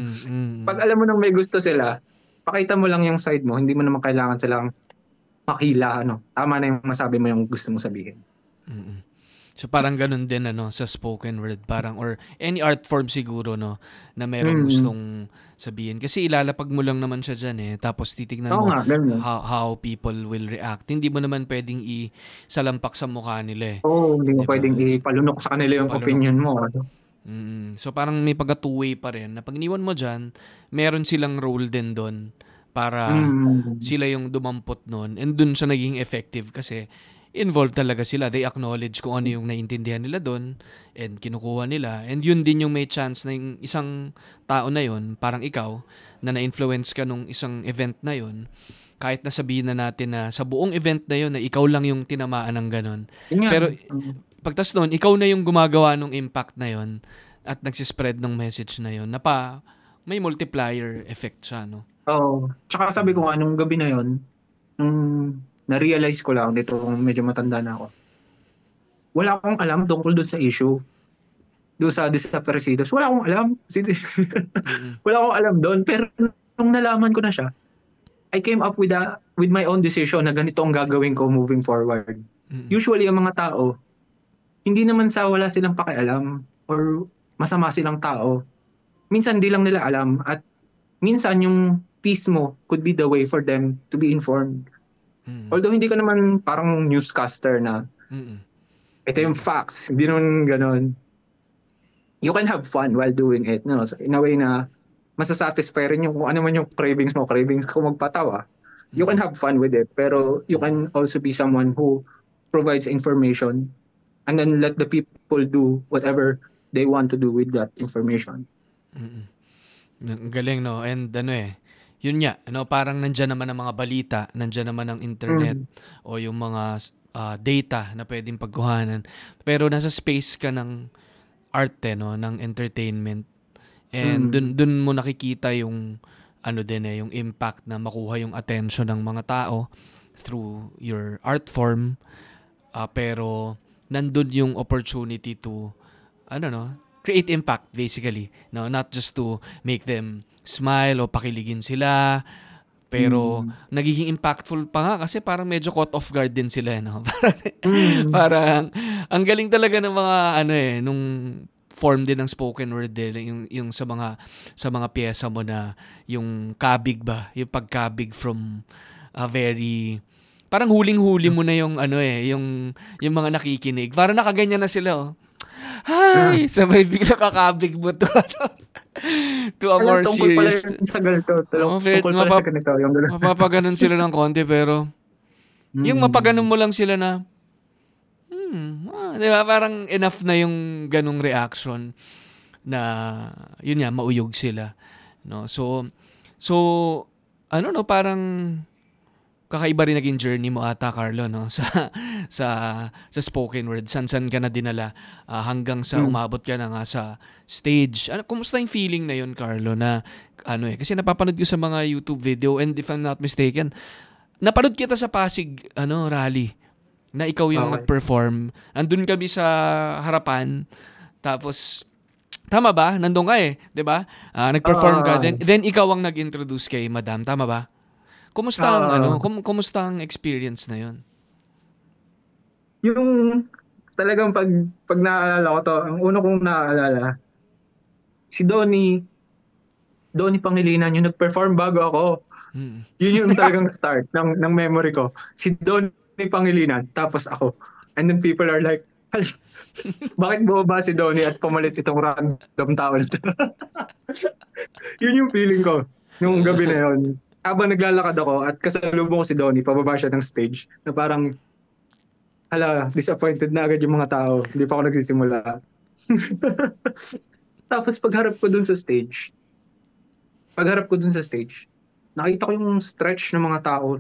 Pag alam mo nang may gusto sila, pakita mo lang yung side mo, hindi mo naman kailangan silang makila, tama na yung masabi mo yung gusto mong sabihin. So parang ganun din sa spoken word, parang or any art form siguro no na merong gustong sabihin kasi ilalapag mo lang naman siya diyan tapos titignan mo how people will react. Hindi mo naman pwedeng isalampak sa mukha nila hindi mo pwedeng ipalunok sa kanila yung opinion mo. So parang may pagka two-way pa rin na pag iniwan mo diyan, meron silang role din doon para sila yung dumampot noon and doon siya naging effective kasi involved talaga sila. They acknowledge kung ano yung naiintindihan nila doon and kinukuha nila. And yun din yung may chance na yung isang tao na yun, parang ikaw, na na-influence ka nung isang event na yun, kahit nasabihin na natin na sa buong event na yun, na ikaw lang yung tinamaan ng ganon. Pero pagtas noon, ikaw na yung gumagawa ng impact na yun at nagsispread ng message na yun, na may multiplier effect siya, no? Tsaka sabi ko nga, nung gabi na yun, na-realize ko lang dito kung medyo matanda na ako. Wala akong alam tungkol doon sa issue. Doon sa desaparecidos. Wala akong alam. Wala akong alam doon. Pero nung nalaman ko na siya, I came up with my own decision na ganito ang gagawin ko moving forward. Usually, ang mga tao, hindi naman sa wala silang pakialam or masama silang tao. Minsan, di lang nila alam. At minsan, yung Pismo could be the way for them to be informed. Although hindi ka naman parang newscaster na ito yung facts, hindi naman ganon. You can have fun while doing it, no? So, in a way na masasatisfy rin yung kung ano man yung cravings mo, cravings ko magpatawa. You can have fun with it, pero you can also be someone who provides information and then let the people do whatever they want to do with that information. Ang galing, no? And yun nga, parang nandyan naman ang mga balita, nandyan naman ang internet o yung mga data na pwedeng pagkuhanan. Pero nasa space ka ng art, no? Ng entertainment. And dun mo nakikita yung yung impact na makuha yung attention ng mga tao through your art form. Pero nandun yung opportunity to create impact basically, no? Not just to make them smile o pakiligin sila, pero nagiging impactful pa nga kasi parang medyo caught off guard din sila, no? Parang ang galing talaga ng mga nung form din ng spoken word din, yung sa mga piyesa mo na yung kabig ba, yung pagkabig from a very parang huling-huli mo na yung yung mga nakikinig. Parang nakaganyan na sila, oh. Hi! Sabay bigla kakabig mo to a more serious. Tungkol pala sa ganito. Tungkol pala sa ganito. Mapapaganon sila ng konti, pero yung mapaganon mo lang sila na di ba? Parang enough na yung ganong reaction na yun nga, mauyog sila. No? So parang kakaiba rin naging journey mo ata, Carlo, no? sa spoken word. San ka na dinala hanggang sa umabot ka na nga sa stage. Kumusta yung feeling na yun, Carlo, na kasi napapanood ko sa mga YouTube video, and if I'm not mistaken, napanood kita sa Pasig rally na ikaw yung nag-perform. Andun kami sa harapan, tapos tama ba? Nandun ka 'di ba? Nag-perform ka, then ikaw ang nag-introduce kay Madam, tama ba? Kumusta ang kumusta ang experience na 'yon? Yung talagang pag naaalala ko to, ang una kong naaalala, si Donnie Pangilinan yung nag-perform bago ako. Yun yung talagang start ng memory ko. Si Donnie Pangilinan, tapos ako. And then people are like, bakit bumaba si Donnie at pumalit itong random tao nito? Yun yung feeling ko nung gabi na yun. Habang naglalakad ako at kasalubong ko si Donnie, pababa siya ng stage na parang, disappointed na agad yung mga tao. Hindi pa ako nagsisimula. Tapos pagharap ko dun sa stage, nakita ko yung stretch ng mga tao.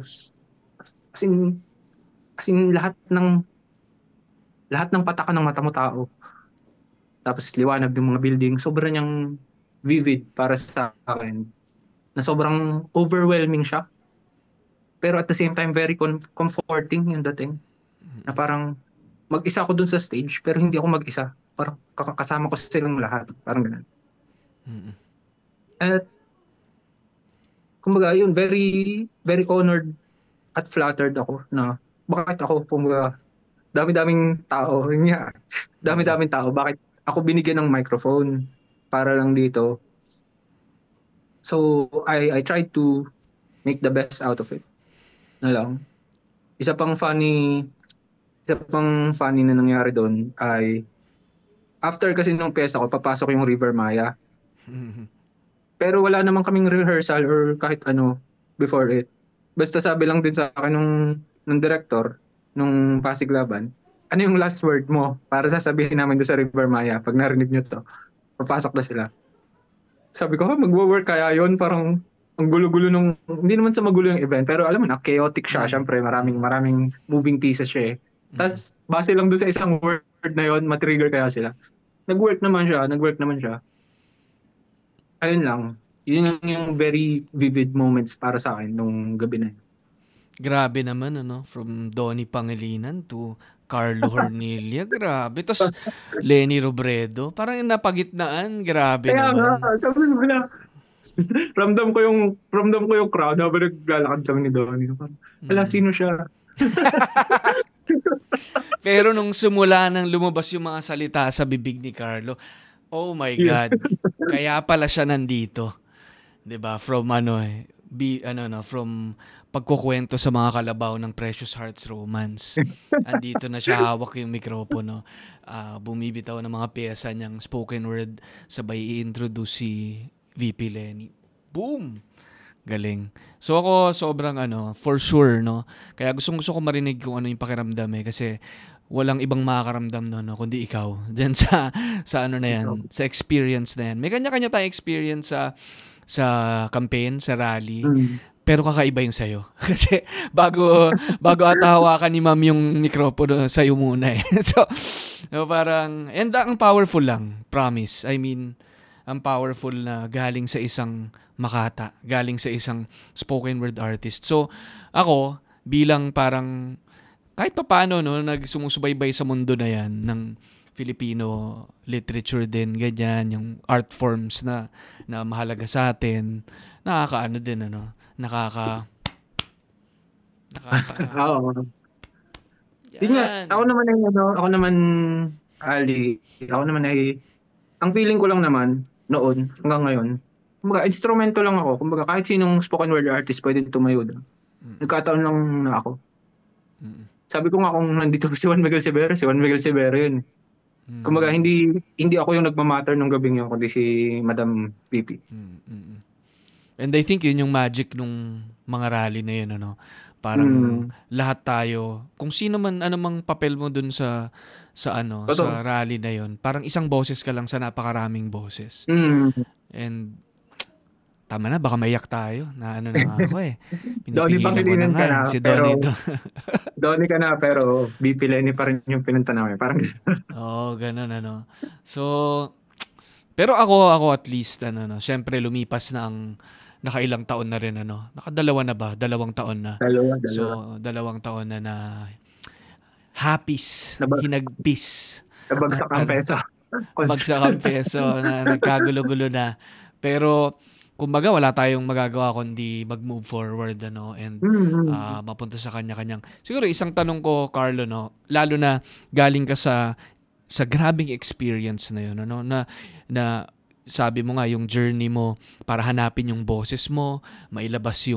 As in lahat ng pataka ng mata mo tao. Tapos liwanag ng mga building. Sobrang niyang vivid para sa akin. Na sobrang overwhelming siya. Pero at the same time, very comforting yung dating. Na parang mag-isa ako dun sa stage, pero hindi ako mag-isa. Parang kasama ko silang lahat. Parang ganun. At kumbaga yun, very, very honored at flattered ako na bakit ako, kumbaga, dami-daming tao. Dami-daming tao. Bakit ako binigyan ng microphone para lang dito? So, I tried to make the best out of it. Na lang. Isa pang funny na nangyari doon ay after kasi nung pyesa ko, papasok yung River Maya. Pero wala naman kaming rehearsal or kahit ano before it. Basta sabi lang din sa akin nung director, nung Pasig Laban, ano yung last word mo para sasabihin namin doon sa River Maya pag narinig nyo to? Papasok na sila. Sabi ko, mag-work kaya yun? Parang ang gulo-gulo nung, hindi naman sa magulo yung event, pero alam mo na, chaotic siya. Syempre, maraming moving pieces siya eh. Tapos, base lang doon sa isang word na yun, matrigger kaya sila. Nag-work naman siya. Ayun lang. Yun yung very vivid moments para sa akin nung gabi na yun. Grabe naman, from Donnie Pangilinan to Carlo Hornilia, grabe. Tapos Lenny Robredo, parang yung napagitnaan, grabe kaya naman. Kaya nga, sabi mo na, ramdam ko yung crowd habang naglalakad kami ni Donnie. Sino siya? Pero nung simula nang lumabas yung mga salita sa bibig ni Carlo, oh my God, kaya pala siya nandito. 'Di ba? From from pagkukwento sa mga kalabaw ng Precious Hearts Romance. Andito na siya, hawak yung mikropono. Bumibitaw ng mga pyesa niyang spoken word, sabay i-introduce si VP Lenny. Boom! Galing. So ako sobrang for sure, no. Kaya gusto ko marinig kung ano yung pakiramdam kasi walang ibang makakaramdam no, kundi ikaw. Diyan sa ano na yan, sa experience na yan. May kanya-kanya tayong experience sa campaign, sa rally. Pero kakaiba yung sa'yo. Kasi bago ata hawakan ni ma'am yung mikropono, sa'yo muna eh. So parang, and ang powerful lang, promise. I mean, ang powerful na galing sa isang makata, galing sa isang spoken word artist. So, ako, bilang parang, kahit paano, no, nagsumusubaybay sa mundo na yan, ng Filipino literature din, ganyan, yung art forms na mahalaga sa atin, nakakaano din, Oo. Yun nga, ako naman, Ali, ang feeling ko lang naman, noon, hanggang ngayon, kumbaga, instrumento lang ako. Kumbaga, kahit sinong spoken word artist pwede tumayo doon. Nagkataon lang na ako. Sabi ko nga kung nandito si Juan Miguel Severo yun. Kumbaga, hindi ako yung nagmamatter nung gabing yun, kundi si Madam VP. And I think yun yung magic nung mga rally na yun, Parang lahat tayo, kung sino man, anumang papel mo dun sa sa rally na yun, parang isang boses ka lang sa napakaraming boses. And tama na, baka maiyak tayo. Na ako eh. Pinipigilan ko na nga si Donnie. Donnie ka na, pero VP Lenny pa rin yung pinunta namin. Parang ganun So, pero ako at least, syempre lumipas na ang nakailang taon na rin, nakadalawa na ba? 2 taon na. Dalawa. So, 2 taon na hapis, hinagpis. Bagsak ang peso. Bagsak ang peso, na nagkagulo-gulo na. Pero, kumbaga, wala tayong magagawa kundi mag-move forward, and mapunta sa kanya-kanyang. Siguro, isang tanong ko, Carlo, lalo na galing ka sa grabing experience na yun, na sabi mo nga, yung journey mo para hanapin yung boses mo, mailabas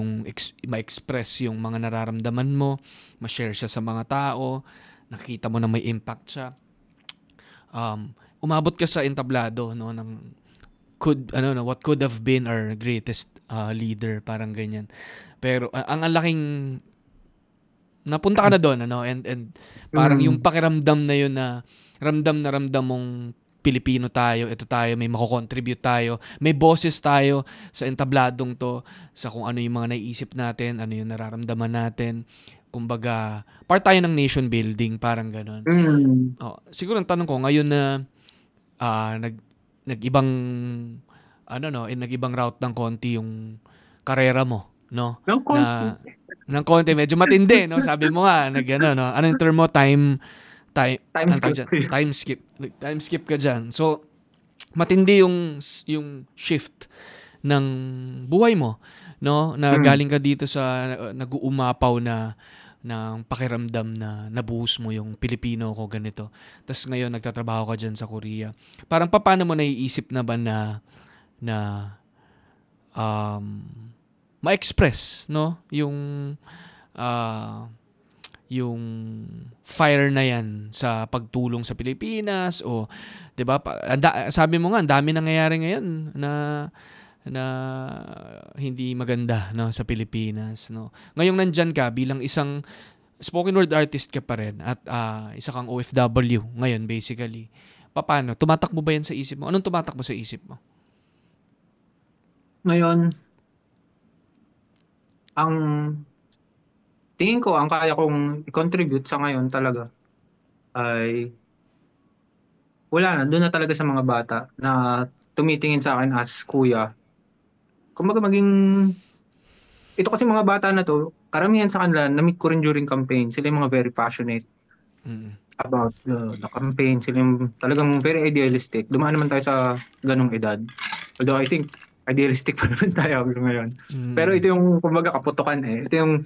ma-express yung mga nararamdaman mo, ma-share siya sa mga tao, nakita mo na may impact siya. Umabot ka sa entablado, ng what could have been our greatest leader, parang ganyan. Pero ang laking napunta ka na doon, and parang yung pakiramdam na yun na ramdam mong Pilipino tayo, ito tayo, may mako-contribute tayo, may boses tayo sa entabladong to, sa kung ano yung mga naiisip natin, ano yung nararamdaman natin. Kumbaga, part tayo ng nation building, parang gano'n. Siguro ang tanong ko, ngayon na nag-ibang route ng konti yung karera mo, no? Ng konti, medyo matindi, no? Sabi mo nga, ano yung term mo, time skip ka dyan. So, matindi yung shift ng buhay mo, no? Na galing ka dito sa nag-uumapaw na ng pakiramdam na nabuhos mo yung Pilipino ko ganito. Tapos ngayon nagtatrabaho ka dyan sa Korea. Parang paano mo naiisip na ba na ma-express, no? Yung fire na yan sa pagtulong sa Pilipinas, o 'di ba, sabi mo nga ang dami nangyayari ngayon na hindi maganda, no, sa Pilipinas, no. Ngayong nandyan ka bilang isang spoken word artist ka pa rin at isa kang OFW ngayon basically. Paano tumatakbo ba yan sa isip mo? Anong tumatakbo sa isip mo? Ngayon, ang tingin ko, ang kaya kong i-contribute sa ngayon talaga ay wala na. Doon na talaga sa mga bata na tumitingin sa akin as kuya. Kumbaga ito kasi mga bata na to, karamihan sa kanila, na-meet ko rin during campaign. Sila yung mga very passionate about the campaign. Sila yung talagang very idealistic. Dumaan naman tayo sa ganong edad. Although I think idealistic pa naman tayo ngayon. Pero ito yung kumbaga kaputukan eh. Ito yung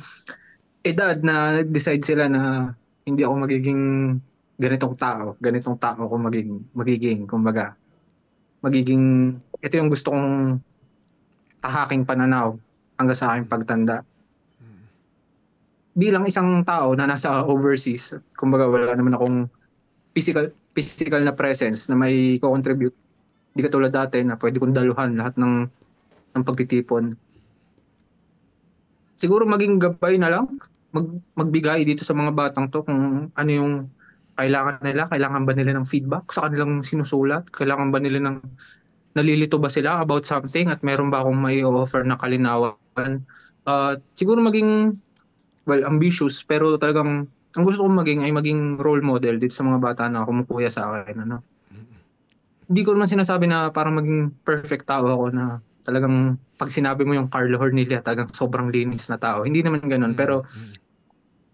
edad na nag-decide sila na hindi ako magiging ganitong tao ako magiging ito yung gusto kong tahaking pananaw hanggang sa aking pagtanda. Bilang isang tao na nasa overseas, kumbaga wala naman akong physical na presence na may co-contribute. Di katulad dati na pwede kong daluhan lahat ng pagtitipon. Siguro maging gabay na lang, magbigay dito sa mga batang to kung ano yung kailangan nila, kailangan ba nila ng feedback sa kanilang sinusulat, kailangan ba nila ng nalilito ba sila about something at meron ba akong may offer na kalinawan. Siguro maging ambitious pero talagang ang gusto kong maging ay maging role model dito sa mga bata na kumukuya sa akin. Hindi ko naman sinasabi na parang maging perfect tao ako na talagang pag sinabi mo yung Carlo Hornilla talagang sobrang linis na tao. Hindi naman ganun. Pero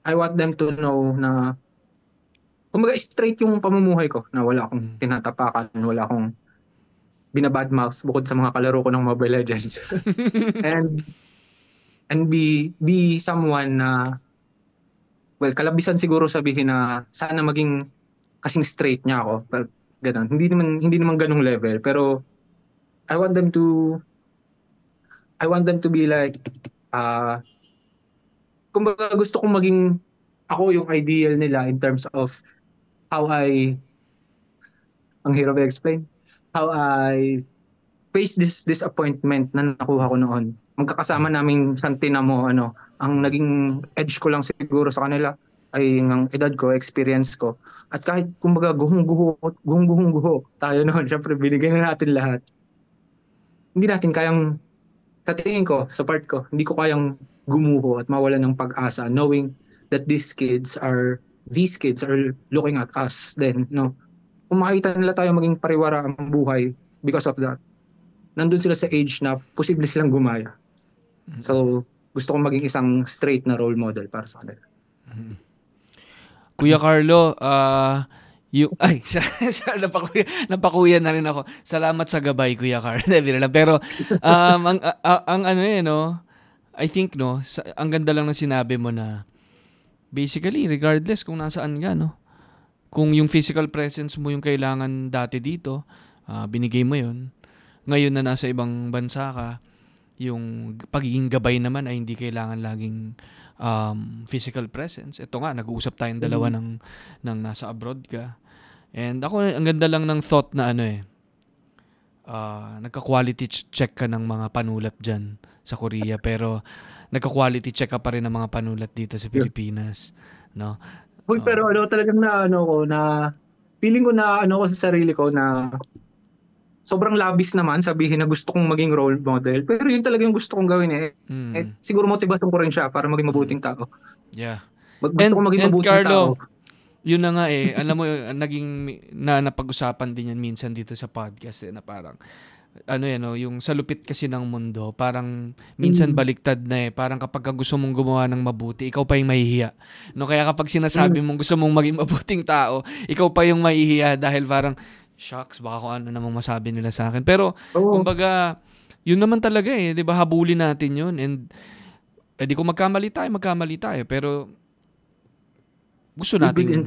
I want them to know na kumbaga straight yung pamumuhay ko na wala akong tinatapakan, wala akong binabadmouth bukod sa mga kalaro ko ng Mobile Legends. and be someone na kalabisan siguro sabihin na sana maging kasing straight niya ako. Pero ganun. Hindi naman ganung level pero I want them to be like kumbaga gusto kong maging ako yung ideal nila in terms of how ang hirap i-explain, how I face this disappointment na nakuha ko noon. Magkakasama naming Santinamo, ang naging edge ko lang siguro sa kanila ay ang edad ko, experience ko. At kahit kumbaga guhong-guho tayo noon, syempre binigyan na natin lahat. Hindi natin kayang, sa tingin ko, sa part ko, hindi ko kayang gumuho at mawalan ng pag-asa knowing that these kids are looking at us then, no? Kung makita nila tayo maging pariwara ang buhay because of that, nandun sila sa age na posible silang gumaya. So, gusto kong maging isang straight na role model para sa kanila. Kuya Carlo, napakuya na rin ako. Salamat sa gabay, Kuya Carlo. Pero, I think, ang ganda lang ng sinabi mo na, basically, regardless kung nasaan ka, kung yung physical presence mo yung kailangan dati dito, binigay mo yun. Ngayon na nasa ibang bansa ka, yung pagiging gabay naman ay hindi kailangan laging physical presence. Ito nga, nag-uusap tayong dalawa ng nasa abroad ka. And ako, ang ganda lang ng thought na nagka-quality check ka ng mga panulat dyan sa Korea, pero nagka-quality check ka pa rin ng mga panulat dito sa Pilipinas. No? Uy, pero talagang na feeling ko na ko sa sarili ko na sobrang labis naman sabihin na gusto kong maging role model. Pero yun talaga yung gusto kong gawin siguro motivasyon ko rin siya para maging mabuting tao. Yeah. Gusto kong maging mabuting Carlo, tao. Yun na nga alam mo, napag-usapan din yan minsan dito sa podcast na parang, yung sa lupit kasi ng mundo, parang minsan baliktad na parang kapag gusto mong gumawa ng mabuti, ikaw pa yung mahihiya. No, kaya kapag sinasabi mong gusto mong maging mabuting tao, ikaw pa yung mahihiya dahil parang, shucks, baka kung ano namang masabi nila sa akin. Pero, kumbaga, yun naman talaga 'di ba? Habulin natin yun. And, kung magkamali tayo. Pero, gusto natin.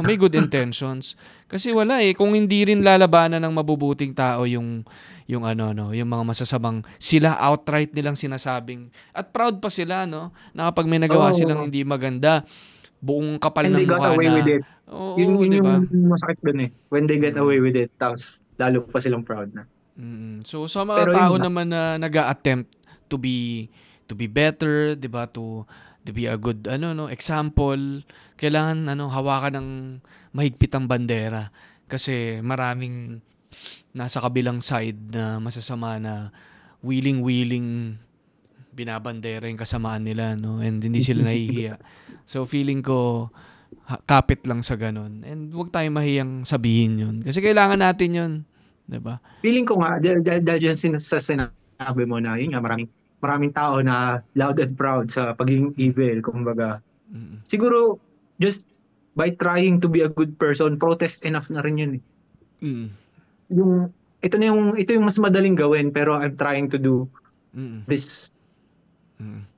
May good intentions. Kasi wala kung hindi rin lalabanan ng mabubuting tao yung mga masasamang sila outright nilang sinasabing. At proud pa sila, na kapag may nagawa silang hindi maganda, buong kapal ng mukha na. With it. Yun diba? Yung masakit dun when they get away with it, tapos lalo pa silang proud na. So sa mga tao naman na nag-a-attempt to be better, 'di ba, to be a good example, kailangan hawakan ng mahigpit ang bandera kasi maraming nasa kabilang side na masasama na willing binabandera yung kasamaan nila, and hindi sila nahihiya. So feeling ko kapit lang sa ganun. And huwag tayong mahiyang sabihin yun. Kasi kailangan natin yun. Diba? Feeling ko nga, dahil dyan sa sinabi mo na yun nga, maraming tao na loud and proud sa pagiging evil, kumbaga. Siguro, just by trying to be a good person, protest enough na rin yun. Ito yung mas madaling gawin, pero I'm trying to do this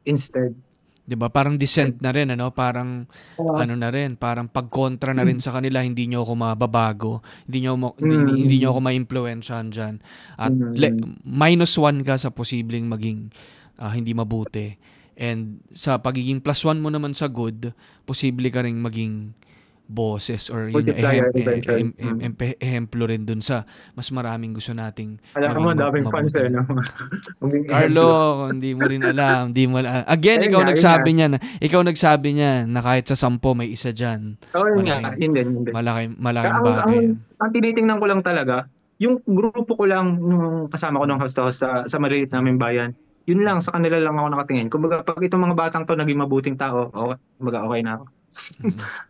instead. 'Di ba? Parang dissent na rin, parang na rin, parang pagkontra na rin sa kanila, hindi niyo ako mababago, hindi niyo ako maimpluwensyahan diyan. At -1 ka sa posibleng maging hindi mabuti. And sa pagiging +1 mo naman sa good, posible ka ring maging boses or yun yung Multiplier eventually. ehemplo rin dun sa mas maraming gusto nating Alam mo, maging daming fans mabuti. no? Carlo, hindi mo rin alam. Hindi mo alam. Again, Ayun ikaw nga, nagsabi niya na, kahit sa 10 may isa dyan. Oo, yun nga. Yun din. Malaking Ang, bagay yan. ang tinitingnan ko lang talaga, yung grupo ko lang nung kasama ko ng house to house sa maliit namin bayan, yun lang, sa kanila lang ako nakatingin. Kumbaga, pag itong mga batang to naging mabuting tao, okay na ako.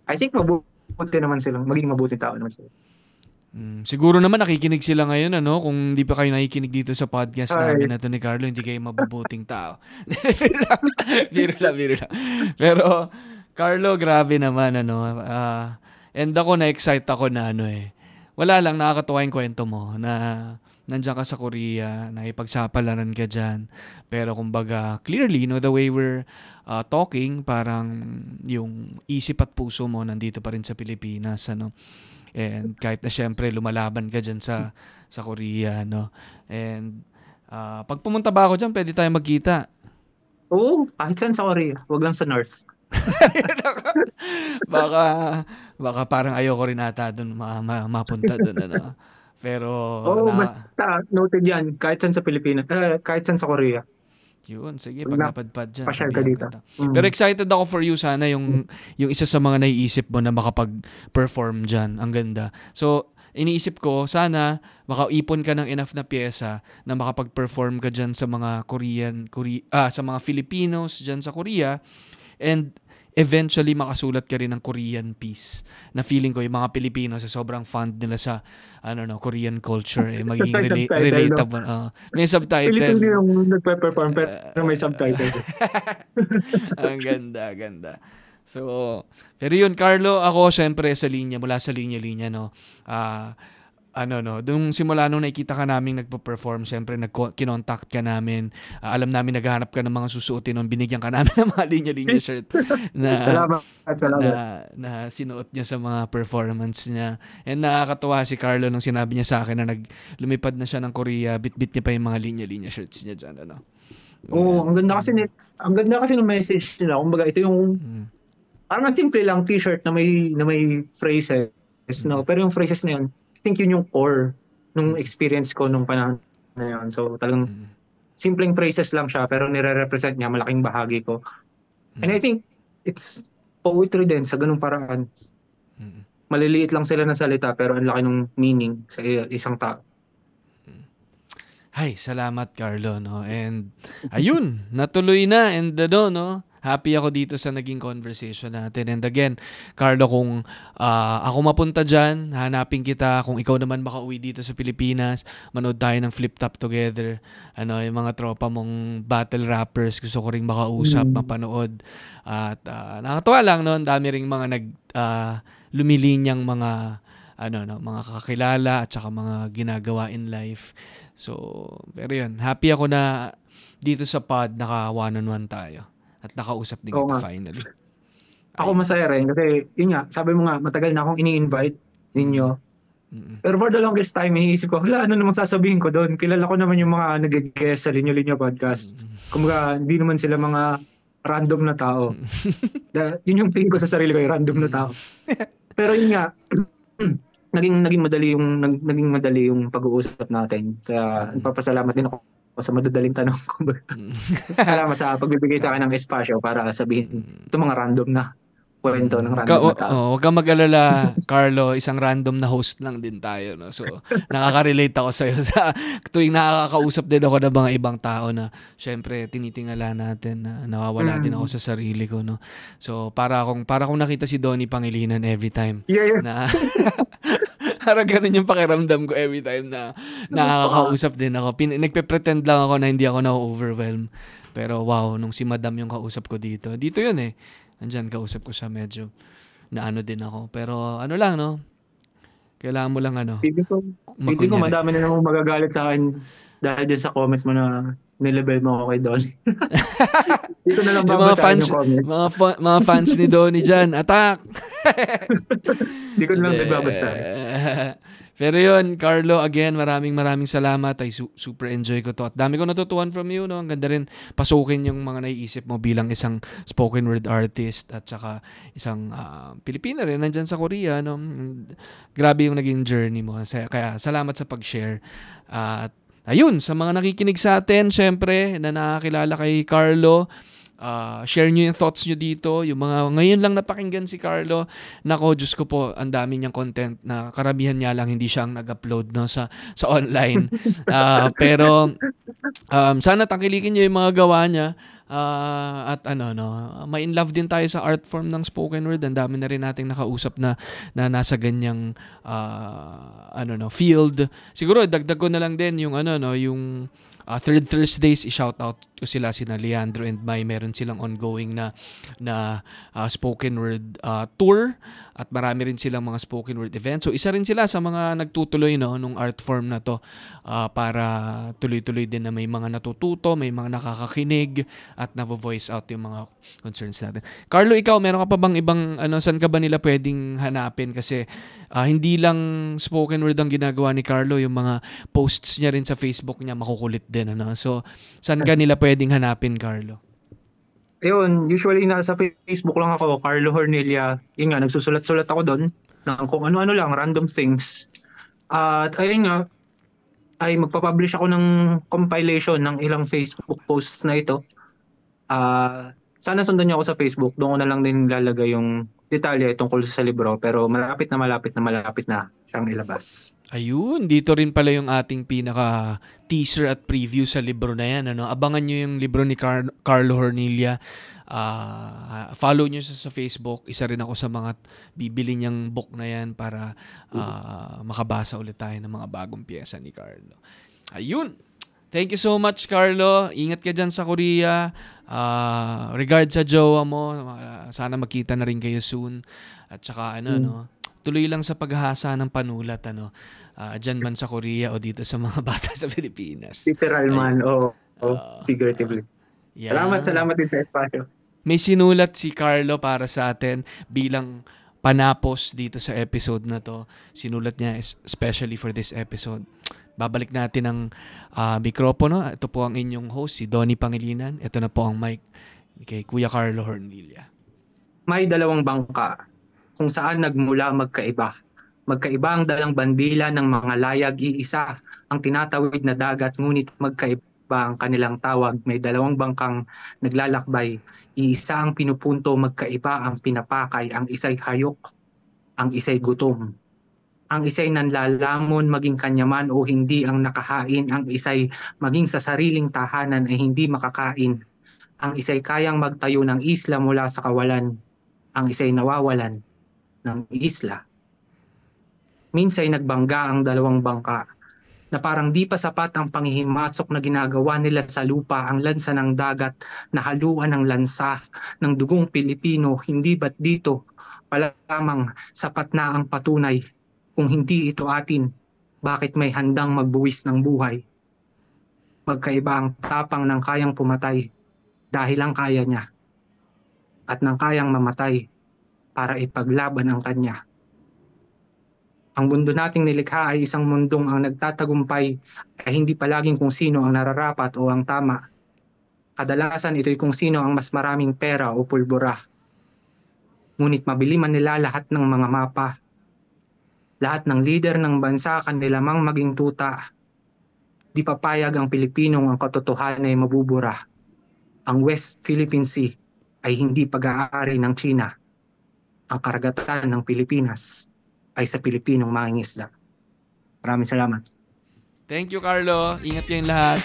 I think mabuti naman silang, maging mabuting tao naman sila. Siguro naman nakikinig sila ngayon, ano? Kung hindi pa kayo nakikinig dito sa podcast namin na to ni Carlo, hindi kayo mabubuting tao. Biro lang. Pero, Carlo, grabe naman, ano? And ako, na-excite ako na, wala lang, nakakatuwa yung kwento mo na nandiyan ka sa Korea, nakipagsapalaran ka dyan. Pero kumbaga, clearly, the way we're talking, parang yung isip at puso mo nandito pa rin sa Pilipinas, ano? And kahit na syempre lumalaban ka dyan sa Korea, no? And pag pumunta ba ako dyan, pwede tayo magkita. Oo, kahit saan sa Korea. Wag lang sa North. baka parang ayoko rin ata doon mapunta doon, ano? Pero basta noted yan. Kahit saan sa Pilipinas, kahit saan sa Korea. Yun, sige, pag napadpad dyan, pasyal ka dito. Pero excited ako for you, sana yung isa sa mga naiisip mo na makapag-perform dyan. Ang ganda. So, iniisip ko, sana makaipon ka ng enough na pyesa na makapag-perform ka dyan sa mga sa mga Filipinos dyan sa Korea, and eventually makasulat ka rin ng Korean piece na feeling ko yung mga Pilipino sa sobrang fond nila sa Korean culture, magiging relatable. May subtitle. Filipino yung nagpe-perform pero may subtitle. Ang ganda. So, pero yun, Carlo, ako syempre mula sa linya-linya, no. Dung simula nung nakikita ka namin nagpo-perform, syempre kinontact ka namin. Alam namin naghahanap ka ng mga susuotin nung binigyan ka namin ng mga linya-linya shirt Salamat. na sinuot niya sa mga performance niya. And nakakatuwa si Carlo nung sinabi niya sa akin na lumipad na siya ng Korea, bit-bit niya pa yung mga linya-linya shirts niya dyan, ano. Ang ganda kasi ng message nila. Kumbaga, ito yung parang simple lang t-shirt na may phrases, no? Pero yung phrases na yun, I think yun yung core nung experience ko nung panahon na yun. So talagang simpleng phrases lang siya pero nire-represent niya malaking bahagi ko. And I think it's poetry din sa ganung paraan. Maliliit lang sila ng salita pero ang laki ng meaning sa isang tao. Ay, salamat Carlo, no? And ayun, natuloy na, and no? Happy ako dito sa naging conversation natin. And again, Carlo, kung ako mapunta dyan, hanapin kita. Kung ikaw naman makauwi dito sa Pilipinas, manood tayo ng Flip Top together. Yung mga tropa mong battle rappers, gusto ko ring makausap, mapanood. At nakakatuwa lang, no? Ang dami ring mga lumilinyang mga mga kakilala at saka mga ginagawa in life. So, pero yun, happy ako na dito sa pod naka one-on-one tayo. At nakausap din kita finally. Ako masaya rin kasi yun nga, sabi mo nga, matagal na akong ini-invite ninyo. Pero for the longest time, iniisip ko, ano namang sasabihin ko doon? Kilala ko naman yung mga nag-guest sa Linya Linya podcast. Kumbaga, hindi naman sila mga random na tao. Yun yung tingin ko sa sarili ko, yung random na tao. Pero yun nga, naging madali yung pag-uusap natin. Kaya nagpapasalamat din ako sa madadaling tanong ko. Salamat sa pagbibigay sa akin ng espasyo para sabihin itong mga random na kwento ng random na tao. Huwag kang mag-alala, Carlo, isang random na host lang din tayo, no? So, nakaka-relate ako sa'yo sa tuwing nakakausap din ako ng mga ibang tao na syempre tinitingala natin na nawawala din ako sa sarili ko, no? So, para akong nakita si Donnie Pangilinan every time. Yeah. Na parang ganun yung pakiramdam ko every time na nakakausap din ako. Nagpe-pretend lang ako na hindi ako na-overwhelm. Pero wow, nung si Madam yung kausap ko dito yun Andyan, kausap ko siya medyo na din ako. Pero lang, no? Kailangan mo lang Hindi ko madami na namang magagalit sa akin Dahil dyan sa comment mo na nilabel mo ako kay Donnie. Dito na lang Yung mga babasahin fans, yung comment. mga fans ni Donnie dyan, attack! Di ko na lang Hindi. nagbabasahin. Pero yun, Carlo, again, maraming salamat. Ay, super enjoy ko to. At dami ko natutuhan from you, no? Ang ganda rin pasukin yung mga naiisip mo bilang isang spoken word artist at saka isang Pilipina rin nandyan sa Korea, no? Grabe yung naging journey mo. Kaya salamat sa pag-share. At ayun, sa mga nakikinig sa atin, syempre, na nakakilala kay Carlo, share nyo yung thoughts nyo dito. Yung mga ngayon lang napakinggan si Carlo, nako, Diyos ko po, ang dami niyang content na karamihan niya lang hindi siya ang nag-upload, no, sa online. Pero sana tangkilikin nyo yung mga gawa niya. At ma-in love din tayo sa art form ng spoken word. Ang dami na rin nating nakausap na nasa ganyang field. Siguro dagdag ko na lang din yung yung Third Thursdays, i-shout out ko sila, sina Leandro and Mai. Meron silang ongoing na spoken word tour at marami rin silang mga spoken word events. So isa rin sila sa mga nagtutuloy nung art form na to para tuloy-tuloy din na may mga natututo, may mga nakakakinig at navo-voice out yung mga concerns natin. Carlo, ikaw, meron ka pa bang ibang saan ka ba nila pwedeng hanapin? Kasi hindi lang spoken word ang ginagawa ni Carlo, yung mga posts niya rin sa Facebook niya makukulit din. So, saan ka nila pwedeng hanapin, Carlo? Ayun, usually nasa Facebook lang ako, Carlo Hornelia. Yun nga, nagsusulat-sulat ako doon ng kung ano-ano lang, random things. At ayun nga, ay magpapublish ako ng compilation ng ilang Facebook posts na ito. Sana sundan niyo ako sa Facebook. Doon ko na lang din lalagay yung detalye tungkol sa libro. Pero malapit na siyang ilabas. Ayun, dito rin pala yung ating pinaka teaser at preview sa libro na yan. Abangan nyo yung libro ni Carlo Hornelia. Follow nyo sa Facebook. Isa rin ako sa mga bibili niyang book na yan para makabasa ulit tayo ng mga bagong piyesa ni Carlo. Ayun! Thank you so much, Carlo. Ingat ka dyan sa Korea. Regards sa jowa mo. Sana magkita na rin kayo soon. At saka tuloy lang sa paghahasa ng panulat, dyan man sa Korea o dito sa mga bata sa Pilipinas. Literal man, figuratively. Yeah. Salamat din sa espasyo. May sinulat si Carlo para sa atin bilang panapos dito sa episode na to. Sinulat niya especially for this episode. Babalik natin ang mikropono. Ito po ang inyong host, si Donnie Pangilinan. Ito na po ang mic kay Kuya Carlo Hornelia. May dalawang bangka kung saan nagmula magkaiba. Magkaiba ang dalang bandila ng mga layag, iisa ang tinatawid na dagat, ngunit magkaiba ang kanilang tawag. May dalawang bangkang naglalakbay, iisa ang pinupunto, magkaiba ang pinapakay. Ang isa'y hayok, ang isa'y gutom. Ang isa'y nanlalamon maging kanyaman o hindi ang nakahain. Ang isa'y maging sa sariling tahanan ay hindi makakain. Ang isa'y kayang magtayo ng isla mula sa kawalan. Ang isa'y nawawalan ng isla. Minsa'y nagbangga ang dalawang bangka na parang di pa sapat ang panghihimasok na ginagawa nila sa lupa, ang lansa ng dagat na haluan ng lansa ng dugong Pilipino. Hindi ba't dito pala lamang sapat na ang patunay? Kung hindi ito atin, bakit may handang magbuwis ng buhay? Magkaiba ang tapang ng kayang pumatay dahil ang kaya niya at ng kayang mamatay para ipaglaban ang kanya. Ang mundo nating nilikha ay isang mundong ang nagtatagumpay ay hindi palaging kung sino ang nararapat o ang tama. Kadalasan ito'y kung sino ang mas maraming pera o pulbura. Ngunit mabili man nila lahat ng mga mapa, lahat ng leader ng bansa kanila mang maging tuta, di papayag ang Pilipinong ang katotohanan ay mabubura. Ang West Philippine Sea ay hindi pag-aari ng China. Ang karagatan ng Pilipinas ay sa Pilipinong mangingisda. Maraming salamat. Thank you, Carlo. Ingat kayong lahat.